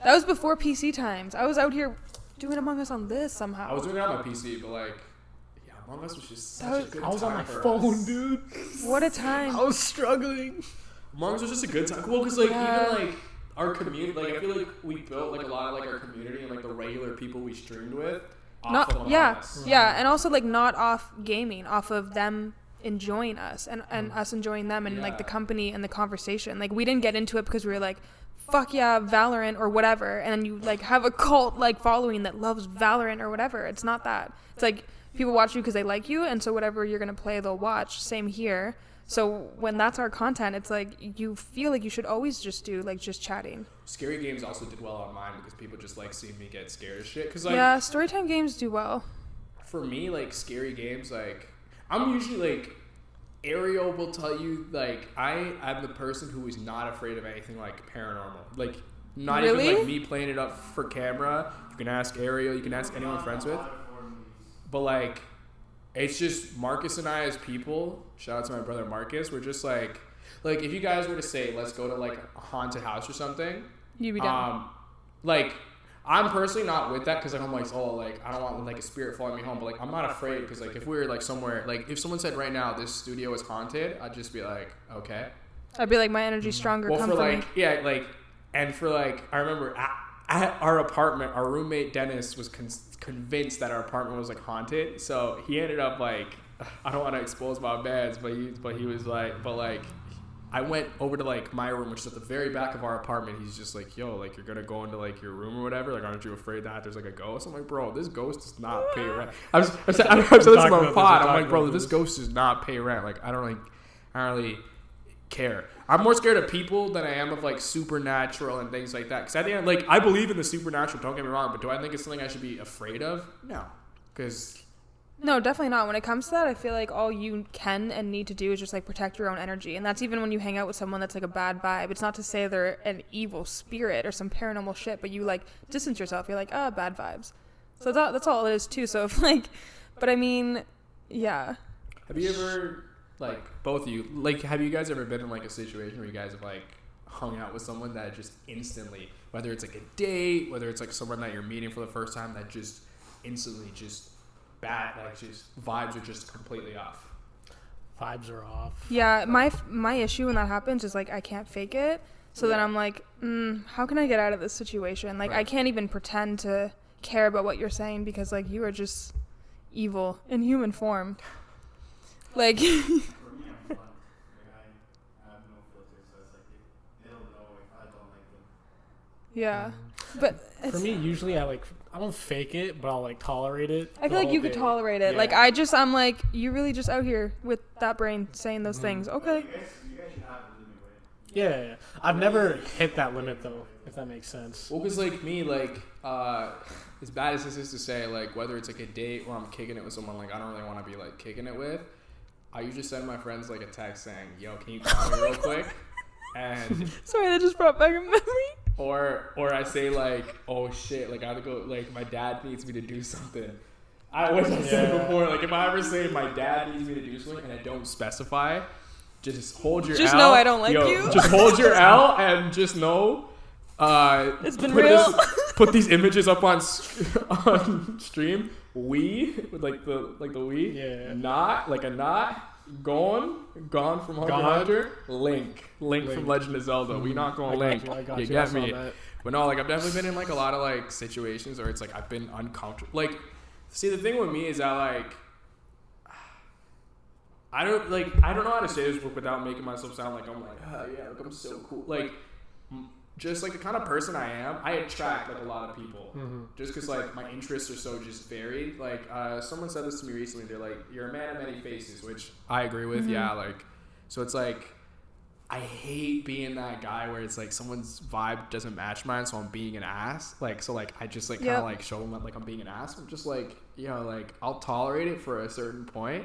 that was before PC times. I was out here doing Among Us on this somehow. I was doing it on my PC, but like Among Us was just such a good time. I was on my phone, dude. What a time. I was struggling. Among Us was just a good time. Well, because like even like our community, like I feel like we built like a lot of like our community and like the regular people we streamed with. Off of Among Us. And also like not off gaming, off of them enjoying us and us enjoying them and like the company and the conversation. Like we didn't get into it because we were like, fuck yeah, Valorant or whatever, and then you like have a cult like following that loves Valorant or whatever. It's not that. It's like people watch you because they like you, and so whatever you're gonna play they'll watch. Same here. So when that's our content, it's like you feel like you should always just do like just chatting. Scary games also did well on mine because people just like seeing me get scared as shit. Cause like storytime games do well. For me, like scary games, like I'm usually like Ariel will tell you like I'm the person who is not afraid of anything like paranormal. Like not even like me playing it up for camera. You can ask Ariel, you can ask anyone I'm friends with. But like it's just Marcus and I as people, shout out to my brother Marcus, we're just like if you guys were to say let's go to like a haunted house or something, you'd be down. Like I'm personally not with that because like I'm like I don't want like a spirit following me home, but like I'm not afraid because like if we were like somewhere, like if someone said right now this studio is haunted, I'd just be like okay. I'd be like my energy's stronger. Well, come for for like me. and for like I remember at our apartment, our roommate Dennis was convinced that our apartment was like haunted, so he ended up like I don't want to expose my beds, but he was like I went over to like my room, which is at the very back of our apartment. He's just like, yo, like you're gonna go into like your room or whatever. Like, aren't you afraid that there's like a ghost? I'm like, bro, this ghost does not pay rent. I've said this to my pod. I'm like, bro, this ghost does not pay rent. Like, I don't really care. I'm more scared of people than I am of like supernatural and things like that. Because at the end, like I believe in the supernatural. Don't get me wrong, but do I think it's something I should be afraid of? No, because. No, definitely not. When it comes to that, I feel like all you can and need to do is just like protect your own energy. And that's even when you hang out with someone that's like a bad vibe. It's not to say they're an evil spirit or some paranormal shit, but you like distance yourself. You're like, bad vibes. So that's all it is too. So if like, but I mean, yeah. Have you ever, like both of you, like have you guys ever been in like a situation where you guys have like hung out with someone that just instantly, whether it's like a date, whether it's like someone that you're meeting for the first time, that just instantly just bad, like just vibes are just completely off. Vibes are off. Yeah, my issue when that happens is like I can't fake it. So then I'm like, how can I get out of this situation? Like I can't even pretend to care about what you're saying because like you are just evil in human form. Like For me, I'm fun. Like, I have no filters, so it's like they'll know if I don't like them. Yeah, but For me, usually I don't fake it, but I'll like tolerate it. I feel like you could tolerate it. Yeah. Like I'm like, you're really just out here with that brain saying those things. Okay. You guys should have a limit, right? Yeah. I've never hit that limit though, if that makes sense. Well, because like me, like as bad as this is to say, like whether it's like a date or I'm kicking it with someone like I don't really want to be like kicking it with, I usually send my friends like a text saying, yo, can you call me real quick? And Sorry, that just brought back a memory. Or I say like, oh shit, like I have to go, like my dad needs me to do something. I said before, like if I ever say my dad needs me to do something and I don't specify, just hold your just L. know I don't like you. Just hold your L and just know. It's been real. Put these images up on stream. We with like the we. Yeah. Not like a not. Gone from Hunter. Link from Legend of Zelda. We not going Link. I got you you. get me. But no, like I've definitely been in like a lot of like situations where it's like I've been uncomfortable. Like, see, the thing with me is that like I don't know how to say this without making myself sound like I'm like like I'm so cool. Like just like the kind of person I am, I attract like a lot of people. Just because like my interests are so just varied. Like someone said this to me recently. They're like, "You're a man of many faces," which I agree with. Yeah, like so it's like I hate being that guy where it's like someone's vibe doesn't match mine, so I'm being an ass. Like, so like I just like kind of like show them that like I'm being an ass. I'm just like, you know, like I'll tolerate it for a certain point.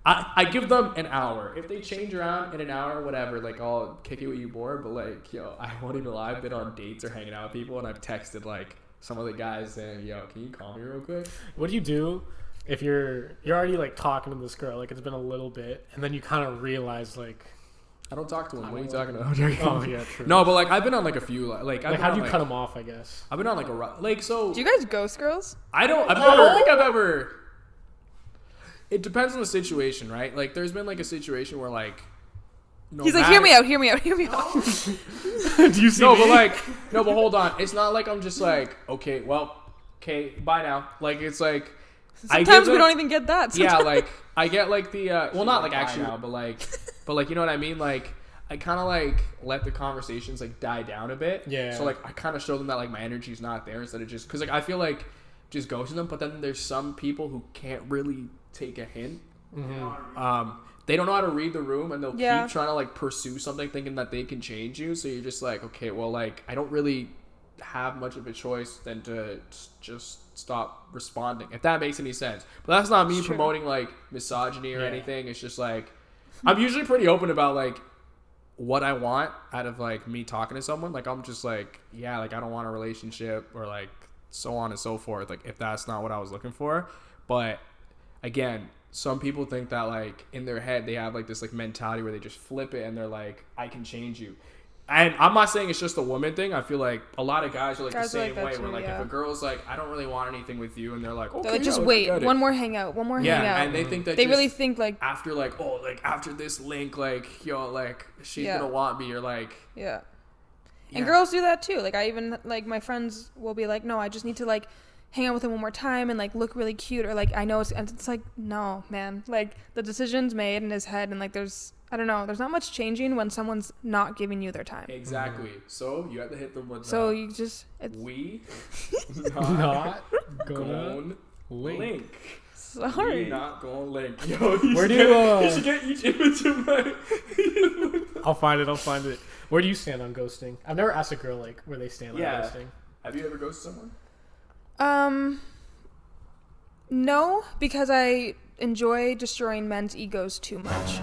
I give them an hour. If they change around in an hour, whatever, like I'll kick it with you more. But like, yo, I won't even lie. I've been on dates or hanging out with people, and I've texted like some of the guys saying, yo, can you call me real quick? What do you do if you're already like talking to this girl, like it's been a little bit, and then you kind of realize like, I don't talk to him. What are you talking about? oh yeah, true. No, but like I've been on like a few like how do you cut them off? I guess. I've been on like like so. Do you guys ghost girls? I don't think I've ever. It depends on the situation, right? Like there's been like a situation where like. He's like, hear me out. Do you see? No, me? but like, no, but hold on. It's not like I'm just like, okay, bye now. Like it's like. Sometimes we don't even get that. Yeah, like I get like the well, not like actually now, but like you know what I mean. Like I kind of like let the conversations like die down a bit. Yeah. So like I kind of show them that like my energy's not there instead of just because like I feel like just ghosting them. But then there's some people who can't really take a hint. Mm-hmm. They don't know how to read the room, and they'll Yeah. keep trying to like pursue something, thinking that they can change you. So you're just like, okay, well, like I don't really have much of a choice than to just stop responding, if that makes any sense. But that's not me promoting like misogyny or anything. It's just like I'm usually pretty open about like what I want out of like me talking to someone. Like I'm just like, yeah, like I don't want a relationship or like so on and so forth, like if that's not what I was looking for. But again, some people think that like in their head they have like this like mentality where they just flip it and they're like, I can change you. And I'm not saying it's just a woman thing. I feel like a lot of guys are like the same way. Where like if a girl's like, I don't really want anything with you, and they're like, okay, they're like, just wait, one more hangout. Yeah, and they think that they really think like after like, oh, like after this link, like yo, like she's gonna want me, or like yeah. And girls do that too. Like I even like my friends will be like, no, I just need to like hang out with him one more time and like look really cute, or like I know it's like, no, man, like the decision's made in his head, and like there's not much changing when someone's not giving you their time. Exactly. So you have to hit them with so you just we not going link. Sorry. We not going link. Yo, where do you should get each image of my I'll find it. Where do you stand on ghosting? I've never asked a girl like where they stand on ghosting. Have you ever ghosted someone? No, because I enjoy destroying men's egos too much.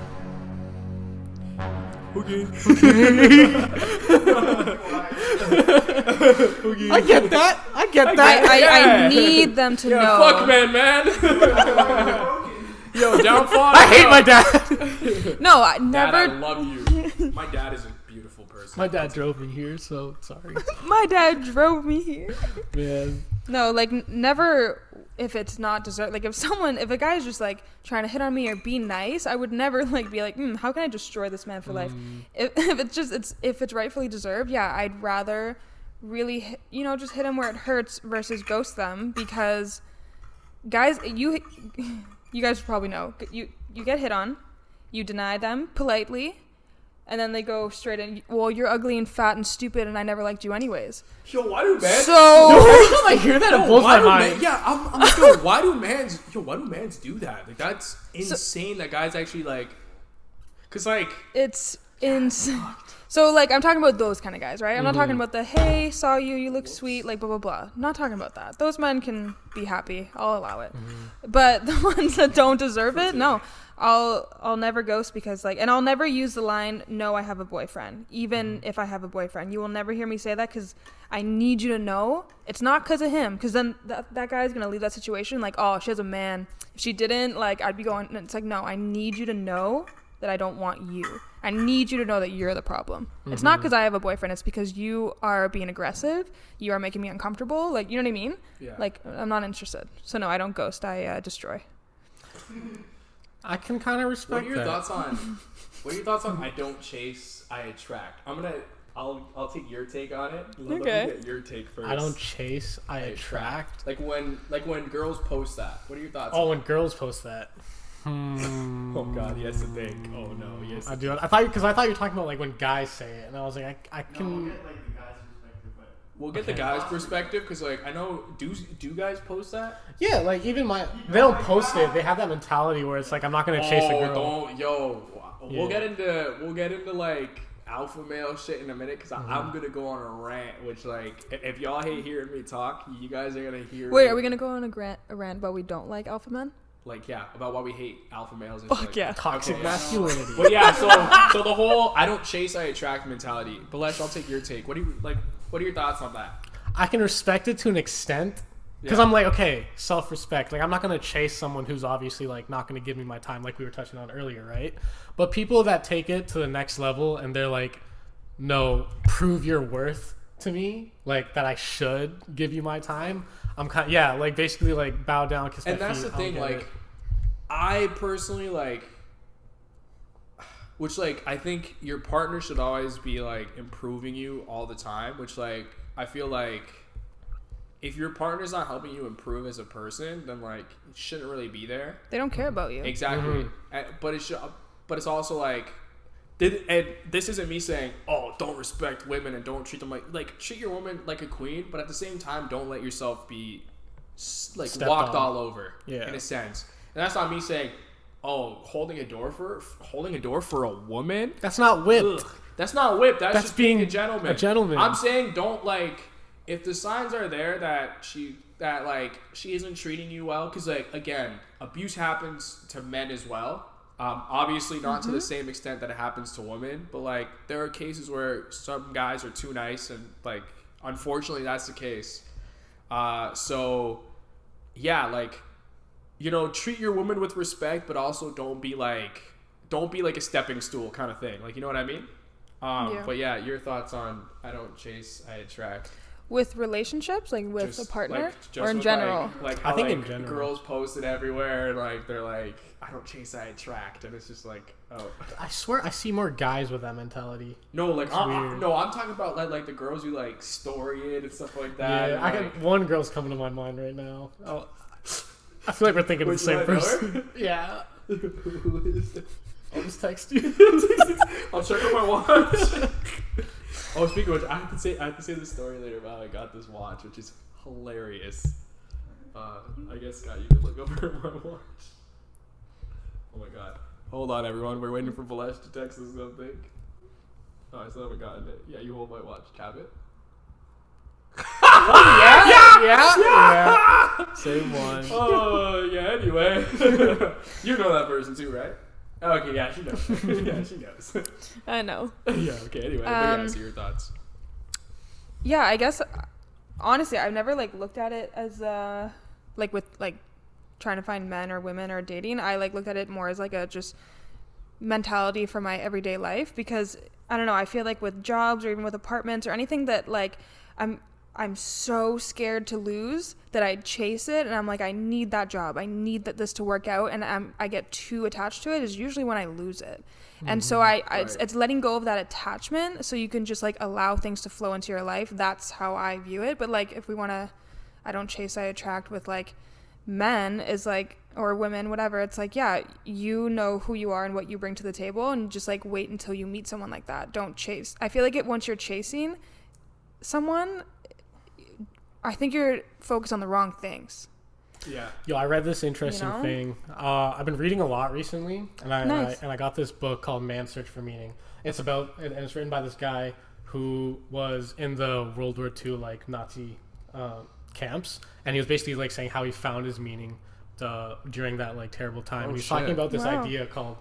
Okay. I get that. I need them to know. Fuck man. Yo, downfall. I hate my dad. No, I never. Dad, I love you. My dad is a beautiful person. My dad drove me here, so sorry. My dad drove me here. Man. No, like never. If it's not deserved, like if a guy's just like trying to hit on me or be nice, I would never like be like, how can I destroy this man for life? If it's rightfully deserved, yeah, I'd rather really just hit him where it hurts versus ghost them, because guys, you guys probably know, you get hit on, you deny them politely, and then they go straight in, well, you're ugly and fat and stupid, and I never liked you anyways. Yo, why do men? So every time I hear that, it blows my mind. I'm like, yo, why do mans do that? Like, that's insane. That guys actually like, cause like it's insane. So like I'm talking about those kind of guys, right? I'm not talking about the hey, saw you look sweet, like blah blah blah. I'm not talking about that. Those men can be happy. I'll allow it. But the ones that don't deserve it, no. I'll never ghost, because like, and I'll never use the line, no, I have a boyfriend, even if I have a boyfriend. You will never hear me say that, because I need you to know it's not because of him, because then that guy's gonna leave that situation like, oh, she has a man. If she didn't, like, I'd be going, it's like, no, I need you to know that I don't want you. I need you to know that you're the problem. It's not because I have a boyfriend. It's because you are being aggressive. You are making me uncomfortable. Like, you know what I mean? Yeah. Like, I'm not interested. So no, I don't ghost. I destroy. I can kind of respect What are your thoughts on I don't chase, I attract? I'll take your take on it. Let me get your take first. I don't chase, I attract. Like when girls post that. What are your thoughts? Oh, when girls post that. Oh God, he has to think. Oh no, yes. I do. I thought you were talking about like when guys say it, and I was like, I can. We'll get the guy's perspective, because like I know do guys post that? Yeah, like even they don't post it. They have that mentality where it's like, I'm not gonna chase a girl. We'll get into like alpha male shit in a minute because I'm gonna go on a rant. Which like, if y'all hate hearing me talk, you guys are gonna hear. Wait, me. are we gonna go on a rant about we don't like alpha men? Like about why we hate alpha males and Fuck shit like yeah. that. Toxic Okay, masculinity. But yeah, so the whole I don't chase, I attract mentality. Bhalesh, I'll take your take. What are your thoughts on that? I can respect it to an extent because Yeah. I'm like, okay, self-respect. Like, I'm not gonna chase someone who's obviously like not gonna give me my time, like we were touching on earlier, right? But people that take it to the next level and they're like, no, prove your worth to me, like that I should give you my time. I'm kind, like basically like bow down, kiss my And that's feet. the thing, like, I personally like, which like I think your partner should always be like improving you all the time. Which like I feel like if your partner's not helping you improve as a person, then like it shouldn't really be there. They don't care about you. Exactly. But it's also like, and this isn't me saying, oh, don't respect women and don't treat them like treat your woman like a queen, but at the same time, don't let yourself be like Stepped walked on. all over. Yeah. In a sense, and that's not me saying, oh, holding a door for a woman. that's not whipped. Ugh. That's not whip. That's just being a being gentleman. a gentleman. I'm saying don't like if the signs are there that she isn't treating you well, because like again, abuse happens to men as well. Obviously not to the same extent that it happens to women, but like there are cases where some guys are too nice, and like unfortunately that's the case. So yeah, like, you know, treat your woman with respect, but also don't be like a stepping stool kind of thing. Like, you know what I mean? Yeah. But yeah, your thoughts on I don't chase, I attract. With relationships, like with Just, a partner, like, just or in with, general. like I how, think like, in general. girls post it everywhere, and like they're like, I don't chase, I attract, and it's just like, oh I swear I see more guys with that mentality. no, like It's weird. I'm talking about like the girls who like story it and stuff like that. Yeah, and, I like, got one girl's coming to my mind right now. Oh, I feel like we're thinking of Would the you same let her? person. Yeah, who is it? I'll just text you. I'll check on my watch. Oh, speaking of which, I have to say the story later about how I got this watch, which is hilarious. I guess Scott, you could look over my watch. Oh my god! Hold on, everyone. We're waiting for Bhalesh to text us something. Oh, I still haven't gotten it. Yeah, you hold my watch. Tap it. yeah. Same one. Oh yeah. Anyway, you know that person too, right? Okay, yeah, she knows. Yeah, she knows. I know. Yeah. Okay. Anyway, but yeah. So your thoughts? Yeah, I guess honestly, I've never like looked at it as like with like trying to find men or women or dating. I like looked at it more as like a just mentality for my everyday life, because I don't know, I feel like with jobs or even with apartments or anything that like I'm so scared to lose that I chase it, and I'm like, I need that job, I need this to work out, and I get too attached to it is usually when I lose it. And so it's letting go of that attachment so you can just like allow things to flow into your life. That's how I view it. But like if we want to, I don't chase, I attract with like men is like, or women, whatever, it's like, yeah, you know who you are and what you bring to the table, and just like wait until you meet someone like that. Don't chase. I feel like once you're chasing someone, I think you're focused on the wrong things. Yeah. Yo, I read this interesting thing. I've been reading a lot recently, and I got this book called Man's Search for Meaning. It's about, and it's written by this guy who was in the World War II like Nazi camps, and he was basically like saying how he found his meaning during that like terrible time. And he's talking about this idea called,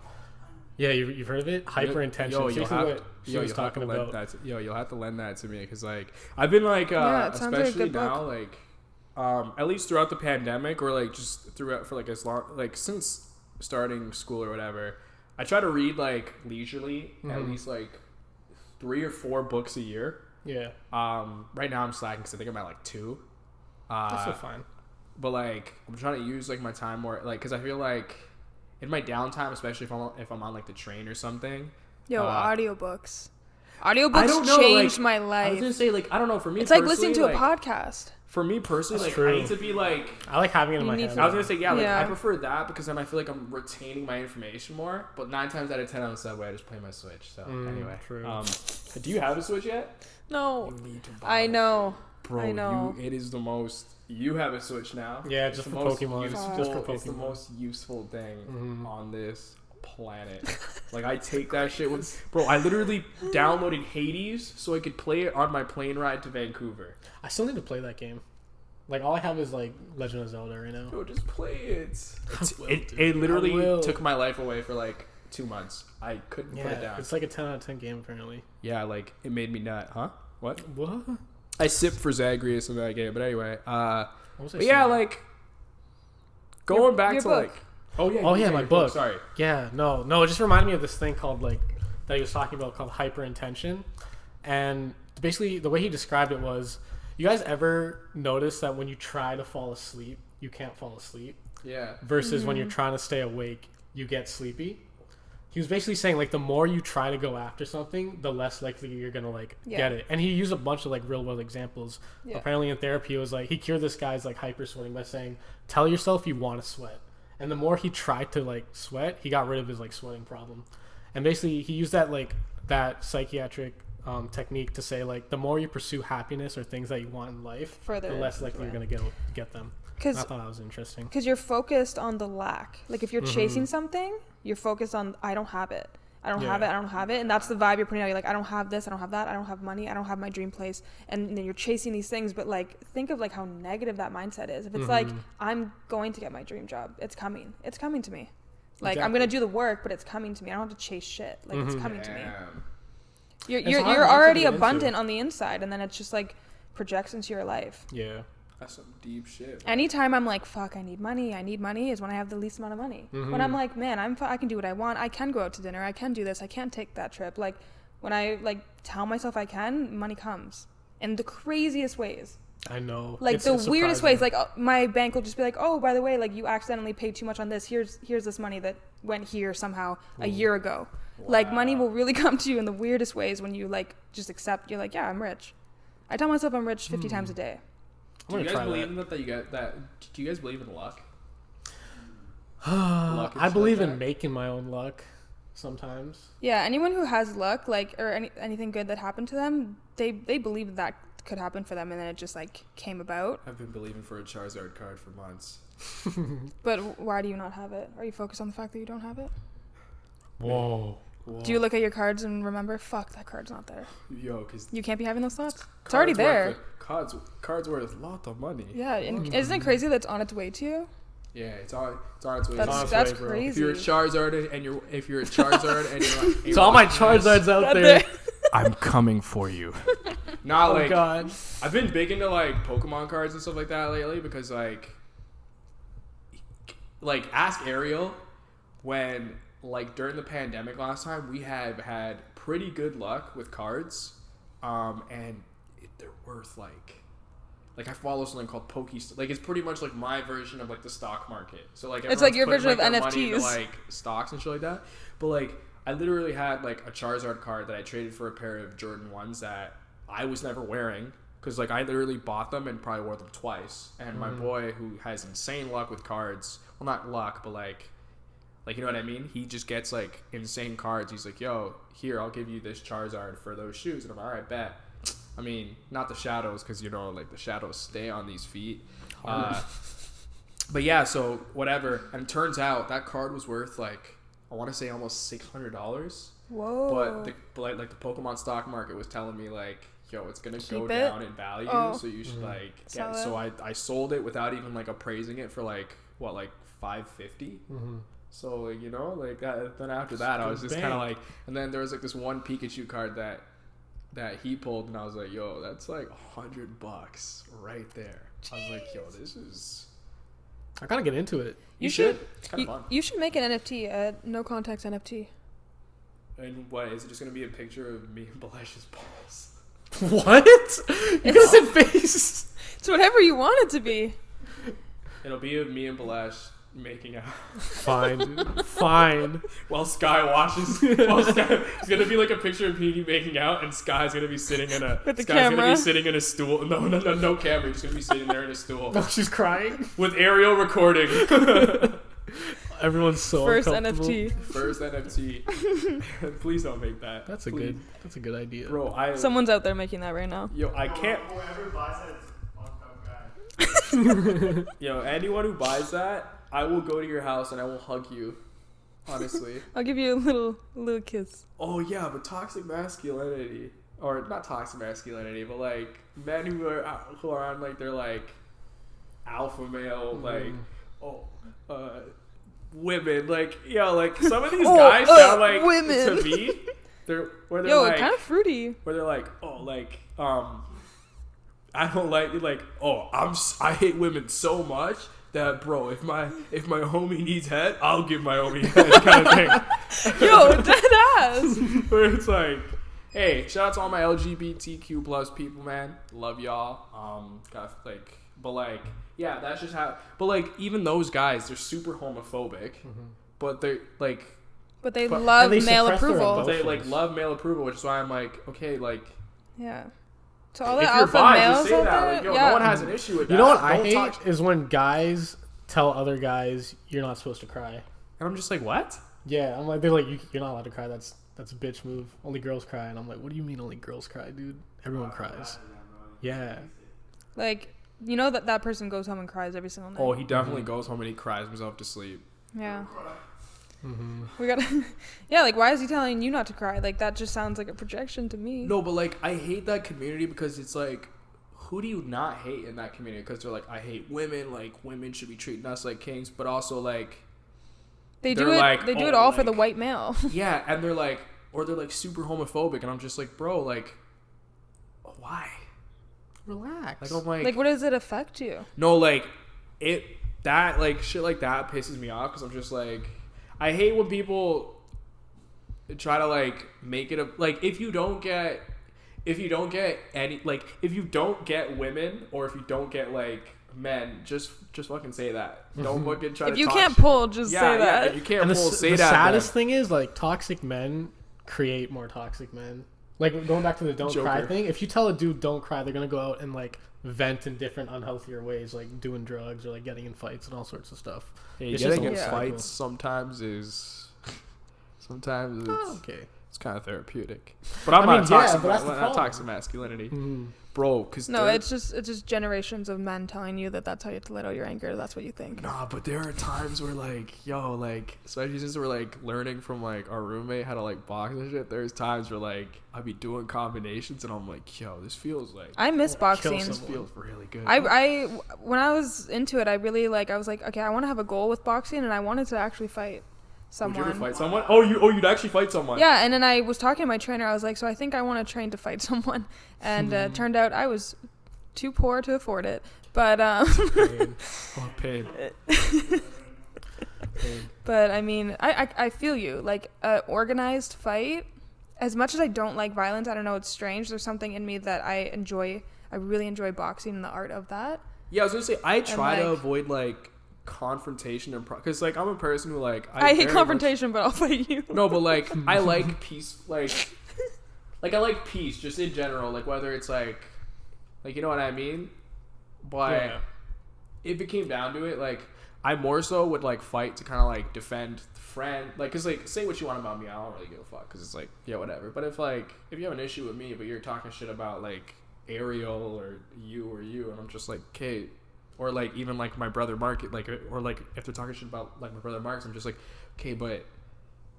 you've heard of it, hyperintention. Yo, Basically what she was talking about. You'll have to lend that to me, because like I've been like it sounds like a especially good now book. like at least throughout the pandemic, or like just throughout for like as long like since starting school or whatever, I try to read like leisurely at least like 3 or 4 books a year. Yeah. Right now I'm slacking because I think I'm at like 2. That's still fine. But like I'm trying to use like my time more, like, because I feel like in my downtime, especially if I'm on like the train or something. Audiobooks. I Audiobooks don't know, changed like, my I was life. gonna say, like, I don't know, for me It's like personally, listening to a like, podcast. For me personally, That's like true. I need to be like, I like having it in You my need head. to- I was gonna say, Yeah. I prefer that, because then I feel like I'm retaining my information more. But 9 times out of 10 on the subway, I just play my Switch. So anyway, true. Do you have a Switch yet? No, You need to buy I know. Bro, I know. it is the most. You have a Switch now. Yeah, It's just the for most Pokemon. useful- Just for It's the Pokemon. most useful thing on this planet. Like, I take that shit with... Bro, I literally downloaded Hades so I could play it on my plane ride to Vancouver. I still need to play that game. Like, all I have is, like, Legend of Zelda right now. Bro, just play it. It literally took my life away for, like, 2 months. I couldn't put it down. It's like a 10 out of 10 game, apparently. Yeah, like, it made me nut. Huh? What? What? I sipped for Zagreus in that game, but anyway. But saying? yeah, like, going back your to, book. like... Oh, yeah. Oh, yeah, my book. Sorry. Yeah, no, it just reminded me of this thing called, like, that he was talking about called hyperintention. And basically, the way he described it was, you guys ever notice that when you try to fall asleep, you can't fall asleep? Yeah. Versus when you're trying to stay awake, you get sleepy? He was basically saying, like, the more you try to go after something, the less likely you're going to, like, get it. And he used a bunch of, like, real-world examples. Yeah. Apparently in therapy, it was, like, he cured this guy's, like, hyper-sweating by saying, tell yourself you want to sweat. And the more he tried to, like, sweat, he got rid of his, like, sweating problem. And basically, he used that, like, that psychiatric technique to say, like, the more you pursue happiness or things that you want in life, the less likely you're going to get them. I thought that was interesting. Because you're focused on the lack. Like, if you're chasing something, you're focused on, I don't have it. I don't have it. And that's the vibe you're putting out. You're like, I don't have this. I don't have that. I don't have money. I don't have my dream place. And then you're chasing these things. But, like, think of, like, how negative that mindset is. If it's like, I'm going to get my dream job. It's coming. It's coming to me. Like, I'm going to do the work, but it's coming to me. I don't have to chase shit. Like, it's coming to me. You're already abundant on the inside. And then it's just, like, projects into your life. Yeah. That's some deep shit. Anytime I'm like, fuck, I need money is when I have the least amount of money. When I'm like, man, I can do what I want. I can go out to dinner. I can do this. I can take that trip. Like, when I, like, tell myself I can, money comes in the craziest ways. I know. Like, it's the weirdest ways. Like, my bank will just be like, oh, by the way, like, you accidentally paid too much on this. Here's this money that went here somehow a year ago. Wow. Like, money will really come to you in the weirdest ways when you, like, just accept. You're like, yeah, I'm rich. I tell myself I'm rich 50 times a day. Do you guys believe in that you get that? Do you guys believe in luck? I believe in making my own luck sometimes. Yeah, anyone who has luck, like, or anything good that happened to them, they believe that could happen for them, and then it just, like, came about. I've been believing for a Charizard card for months. But why do you not have it? Are you focused on the fact that you don't have it? Whoa. Do you look at your cards and remember, fuck, that card's not there? Yo, because you can't be having those thoughts. It's already there. Cards worth a lot of money. Yeah, and isn't it crazy that it's on its way to you? Yeah, it's on its way. That's crazy. If you're a Charizard and you're it's all my Charizards out there. I'm coming for you. Nah, like, God. I've been big into, like, Pokemon cards and stuff like that lately because, like, ask Ariel when, like, during the pandemic last time, we have had pretty good luck with cards, and they're worth, like I follow something called like, it's pretty much like my version of, like, the stock market. So, like, it's like your version of their NFTs, money into, like, stocks and shit like that. But, like, I literally had, like, a Charizard card that I traded for a pair of Jordan 1s that I was never wearing because, like, I literally bought them and probably wore them twice. And my boy, who has insane luck with cards, well, not luck, but, like, you know what I mean? He just gets, like, insane cards. He's like, yo, here, I'll give you this Charizard for those shoes. And I'm like, all right, bet. I mean, not the shadows, because, you know, like, the shadows stay on these feet. But, yeah, so, whatever. And it turns out that card was worth, like, I want to say almost $600. Whoa. But the Pokemon stock market was telling me, like, yo, it's going to go it down in value. So you should, like, get it. So I sold it without even, like, appraising it for, like, what, like, $550? So, like, you know, like, then after that, I was just kind of like, and then there was, like, this one Pikachu card that he pulled, and I was like, yo, that's like $100 right there. I was like, yo, this is... I gotta get into it. You should. It's kind of fun. You should make an NFT, no context NFT. And what, is it just going to be a picture of me and Bhalesh's balls? What? You got said face. It's whatever you want it to be. It'll be of me and Bhalesh making out. Fine, dude. Fine. While Sky watches. It's gonna be like a picture of Petey making out, and Sky's gonna be sitting in a. With the Sky's camera. Gonna be sitting in a stool. No camera. He's gonna be sitting there in a stool. No, she's crying. With Ariel recording. Everyone's so First uncomfortable. NFT. First NFT. Please don't make that. That's Please. a good idea. Bro, Someone's out there making that right now. Yo, I can't. Whoever buys that is a fucked up guy. Yo, anyone who buys that, I will go to your house and I will hug you. honestly. I'll give you a little kiss. Oh yeah, but toxic masculinity, or not toxic masculinity, but like men who are on like they're like alpha male, women, like like some of these guys sound like women. to me. They're like kind of fruity. where they're like I don't like I hate women so much that, bro, if my homie needs head, I'll give my homie head, kind of thing. Yo, dead ass. Where it's like, hey, shout out to all my LGBTQ plus people, man. Love y'all. That's just how. But like, even those guys, they're super homophobic, but they're like. But they love male approval. But they like love male approval, which is why I'm like, okay, like. Yeah. So all the if alpha you're bi, males just say out that. there, Like, no one has an issue with that. You know what I hate is when guys tell other guys you're not supposed to cry. And I'm just like, what? Yeah, I'm like, they're like, you're not allowed to cry. That's a bitch move. Only girls cry. And I'm like, what do you mean only girls cry, dude? Everyone cries. Yeah. Like, you know that person goes home and cries every single night. Oh, he definitely goes home and he cries himself to sleep. Yeah. We gotta. Yeah, like, why is he telling you not to cry? Like, that just sounds like a projection to me. No, but like, I hate that community because it's like, who do you not hate in that community? Because they're like, I hate women. Like, women should be treating us like kings, but also like, they do it. Like, they do it all for the white male. Yeah, and they're like super homophobic, and I'm just like, bro, like, why? Relax. Like, I'm like, what does it affect you? No, like, shit like that pisses me off because I'm just like, I hate when people try to like make it if you don't get women, or if you don't get like men, just fucking say that. Don't fucking try to. If you can't pull, just say that. Yeah, if you can't pull, say that. The saddest thing is, like, toxic men create more toxic men. Like, going back to the don't cry thing, if you tell a dude don't cry, they're gonna go out and like vent in different unhealthier ways, like doing drugs or like getting in fights and all sorts of stuff. Hey, getting in fights sometimes it's okay. It's kind of therapeutic. But I'm not toxic masculinity. Bro, because it's just generations of men telling you that that's how you have to let out your anger. That's what you think. Nah, but there are times where especially since we're like learning from like our roommate how to like box and shit. There's times where like I'd be doing combinations and I'm like, yo, this feels like I miss boxing. This feels really good. I when I was into it, I really I was like, okay, I want to have a goal with boxing, and I wanted to actually fight someone. Would you ever fight someone? You'd actually fight someone. Yeah, and then I was talking to my trainer. I was like, so I think I want to train to fight someone, and turned out I was too poor to afford it. But pain. But I mean, I feel you. Like, organized fight. As much as I don't like violence, I don't know, it's strange. There's something in me that I enjoy. I really enjoy boxing and the art of that. Yeah, I was gonna say I try to avoid like confrontation and because like I'm a person who like I hate confrontation, but I'll fight you. No, but like I like peace, like I like peace just in general, like whether it's like you know what I mean. But if it came down to it, like I more so would like fight to kind of like defend friend, like because like say what you want about me, I don't really give a fuck because it's like yeah whatever. But if you have an issue with me, but you're talking shit about like Ariel or you, and I'm just like Cade. Or like even like my brother Mark, like or like if they're talking shit about like my brother Mark, I'm just like, okay, but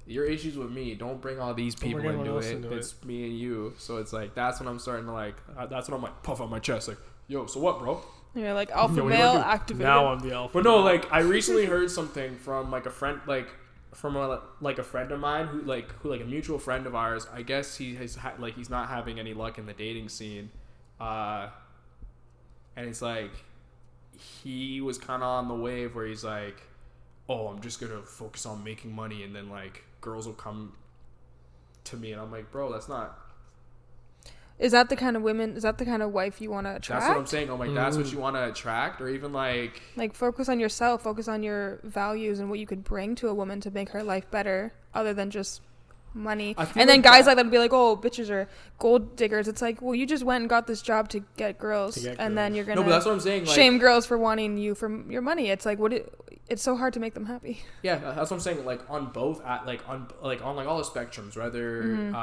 your issues with me, don't bring all these people into it. It's me and you. So it's like that's when I'm starting to like that's when I'm like puff on my chest like, yo, so what, bro? You're like alpha male activated. Now I'm the alpha. But no, like I recently heard something from like a friend, like from a friend of mine who a mutual friend of ours. I guess he's not having any luck in the dating scene, and it's like. He was kind of on the wave where he's like, oh, I'm just gonna focus on making money and then like girls will come to me, and I'm like, bro, that's not. Is that the kind of women? Is that the kind of wife you want to attract? That's what I'm saying. I'm like, that's what you want to attract, or even like focus on yourself, focus on your values and what you could bring to a woman to make her life better, other than just money. And then guys like that would be like, oh, bitches are gold diggers. It's like, well, you just went and got this job to get girls, and then you're gonna but that's what I'm saying. Like, shame girls for wanting you for your money. It's like it's so hard to make them happy. Yeah, that's what I'm saying. Like on both on all the spectrums, whether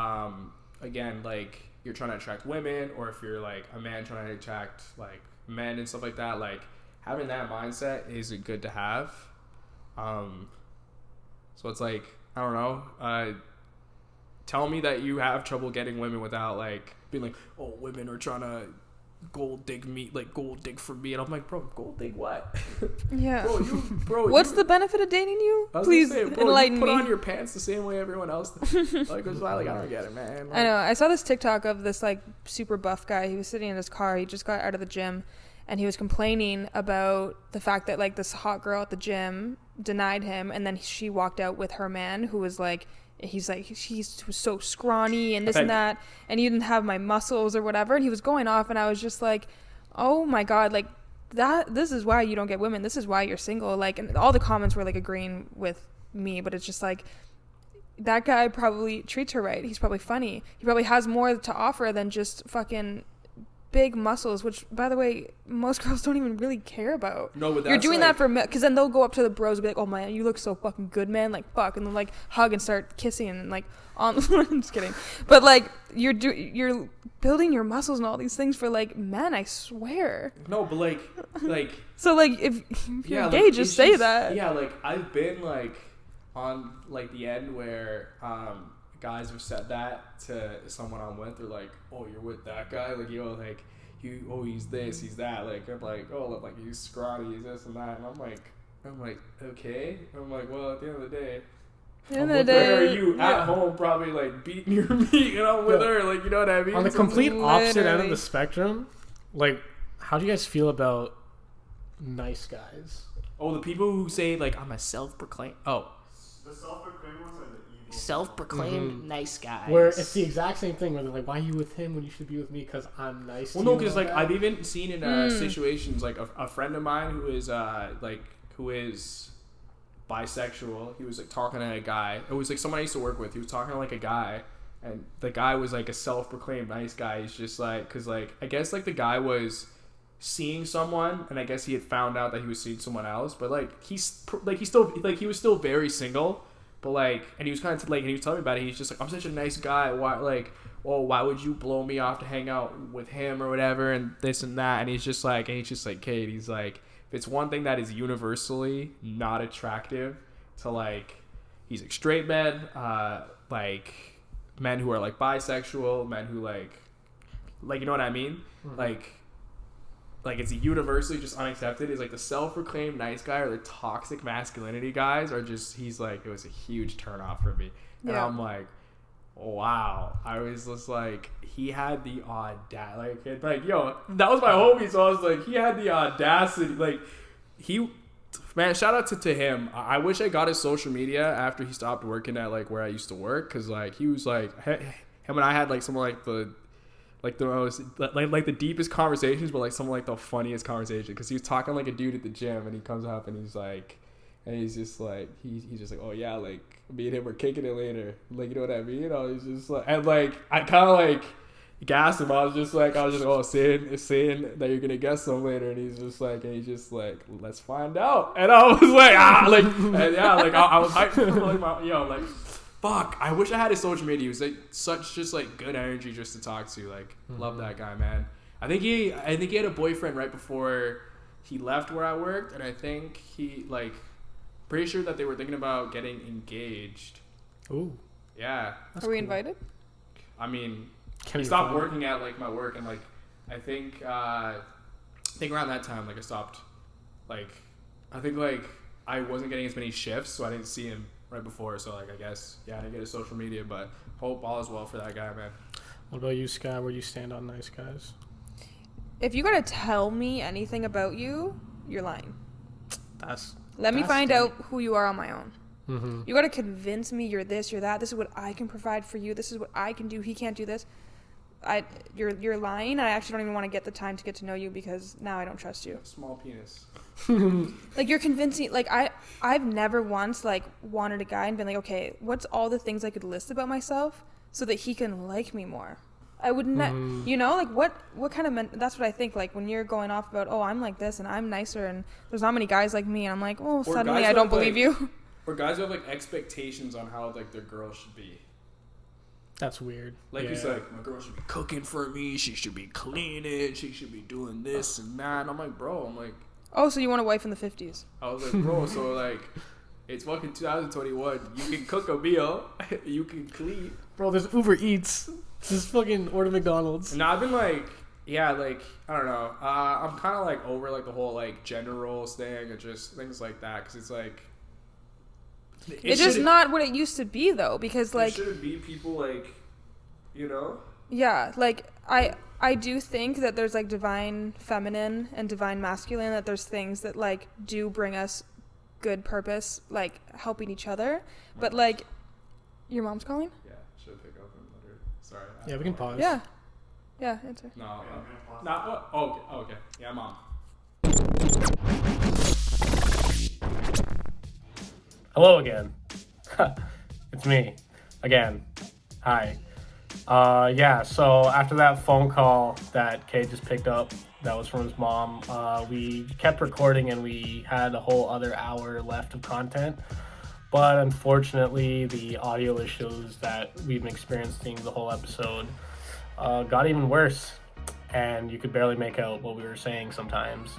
again like you're trying to attract women, or if you're like a man trying to attract like men and stuff like that, like having that mindset is good to have. So it's like, I don't know. Tell me that you have trouble getting women without like being like, oh, women are trying to gold dig me, like gold dig for me, and I'm like, bro, gold dig what? Yeah. bro, what's the benefit of dating you? Please enlighten you put me. on your pants the same way everyone else does. Like, it's like, I don't get it, man. Like, I know. I saw this TikTok of this like super buff guy. He was sitting in his car. He just got out of the gym, and he was complaining about the fact that like this hot girl at the gym denied him, and then she walked out with her man, who was like, he's so scrawny and this and that, and you didn't have my muscles or whatever, and he was going off, and I was just like, oh my god, like this is why you don't get women, this is why you're single, like, and all the comments were like agreeing with me, but it's just like, that guy probably treats her right, he's probably funny, he probably has more to offer than just fucking big muscles, which by the way most girls don't even really care about. No, but you're doing like, that for because then they'll go up to the bros and be like, oh man, you look so fucking good, man, like fuck, and then like hug and start kissing and like on I'm just kidding, but like you're building your muscles and all these things for like men, I swear. No, but like so like if you're gay, like, just say that. Yeah, like I've been like on like the end where guys have said that to someone I'm with. They're like, oh, you're with that guy? Like, yo, like, he's this, he's that. Like, I'm like, oh, look, like, he's scrawny, he's this and that. And I'm like, okay. I'm like, well, at the end of the day, where are you at home probably, like, beating your meat, and I'm with her, like, you know what I mean? On the complete opposite end of the spectrum, like, how do you guys feel about nice guys? Oh, the people who say, like, I'm a self-proclaimed... Oh. The self-proclaimed ones are the evil. Self-proclaimed nice guys. Where it's the exact same thing, where they're like, why are you with him when you should be with me because I'm nice to you? Well, no, because, like, I've even seen in situations, like, a friend of mine who is bisexual, he was, like, talking to a guy. It was, like, someone I used to work with. He was talking to, like, a guy, and the guy was, like, a self-proclaimed nice guy. He's just, like, because, like, I guess, like, the guy was seeing someone, and I guess he had found out that he was seeing someone else, but, like, he was still very single, but, like, and he was kind of, like, and he was telling me about it, he's just, like, I'm such a nice guy, why, like, well, why would you blow me off to hang out with him or whatever, and this and that, and he's just, like, Cade, he's, like, if it's one thing that is universally not attractive to, like, he's, like, straight men, like, men who are, like, bisexual, men who, like, you know what I mean? Mm-hmm. Like it's universally just unaccepted is like the self-proclaimed nice guy or the toxic masculinity guys are just, he's like, it was a huge turnoff for me. And I'm like, wow. I was just like, he had the audacity. Like, yo, that was my homie, so I was like, he had the audacity. Like, man, shout out to him. I wish I got his social media after he stopped working at, like, where I used to work, because, like, he was, like, him and I had, like, some, like, the most, like the deepest conversations, but like some like the funniest conversation, because he was talking like a dude at the gym, and he comes up and he's like, and he's just like, he's just like, oh yeah, like me and him were kicking it later, like, you know what I mean? You know, he's just like, and like I kind of like gassed him. I was just oh, saying that you're gonna guess some later, and he's just like, let's find out. And I was like, and yeah, like I was hyped for like like. Fuck, I wish I had his social media. He was like such just like good energy just to talk to. Like, love that guy, man. I think he had a boyfriend right before he left where I worked, and I think he, like, pretty sure that they were thinking about getting engaged. Ooh. Yeah. Are we invited? I mean, he stopped working at, like, my work, and, like, I think around that time, like, I stopped, like, I think, like, I wasn't getting as many shifts, so I didn't see him right before, so, like, I guess, yeah, I didn't get his social media, but hope all is well for that guy, man. What about you, Sky? Where do you stand on nice guys? If you gotta tell me anything about you, you're lying. Let me find out who you are on my own. Mm-hmm. You gotta convince me you're this, you're that. This is what I can provide for you. This is what I can do. He can't do this. You're lying. I actually don't even want to get the time to get to know you, because now I don't trust you. Small penis. Like, you're convincing. Like, I've never once, like, wanted a guy and been like, okay, what's all the things I could list about myself so that he can like me more? I would not, you know, like, what kind of that's what I think, like, when you're going off about, oh, I'm like this and I'm nicer and there's not many guys like me, and I'm like, oh, suddenly I don't believe you. Or guys who have, like, expectations on how, like, their girl should be. That's weird. Like, he's like, my girl should be cooking for me, she should be cleaning, she should be doing this and that. And I'm like, bro, oh, so you want a wife in the 50s? I was like, bro, so, like, It's fucking 2021. You can cook a meal. You can clean. Bro, there's Uber Eats. Just fucking order McDonald's. And I've been like, yeah, like, I don't know. I'm kind of like over like the whole like gender roles thing and just things like that. Because it's like. It's just not what it used to be, though. Because, like. There shouldn't be people like, you know? Yeah, like, I do think that there's, like, divine feminine and divine masculine, that there's things that, like, do bring us good purpose, like, helping each other. But, like, your mom's calling? Yeah, should pick up and let her. Sorry. Yeah, we can pause. Yeah. Yeah, answer. No. Not. Oh, okay. Yeah, Mom. Hello again. It's me again. Hi. Yeah, so after that phone call that Cade just picked up, that was from his mom, we kept recording and we had a whole other hour left of content. But unfortunately, the audio issues that we've been experiencing the whole episode got even worse. And you could barely make out what we were saying sometimes.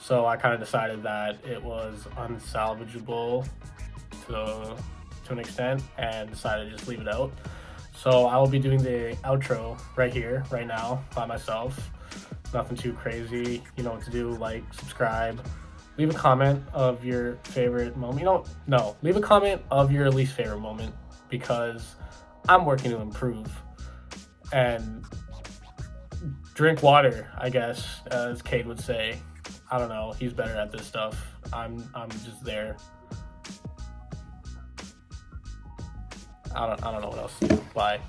So I kind of decided that it was unsalvageable to an extent and decided to just leave it out. So I will be doing the outro right here, right now, by myself. Nothing too crazy. You know what to do. Like, subscribe. Leave a comment of your favorite moment. Leave a comment of your least favorite moment, because I'm working to improve. And drink water, I guess, as Cade would say. I don't know. He's better at this stuff. I'm just there. I don't know what else to do. Bye.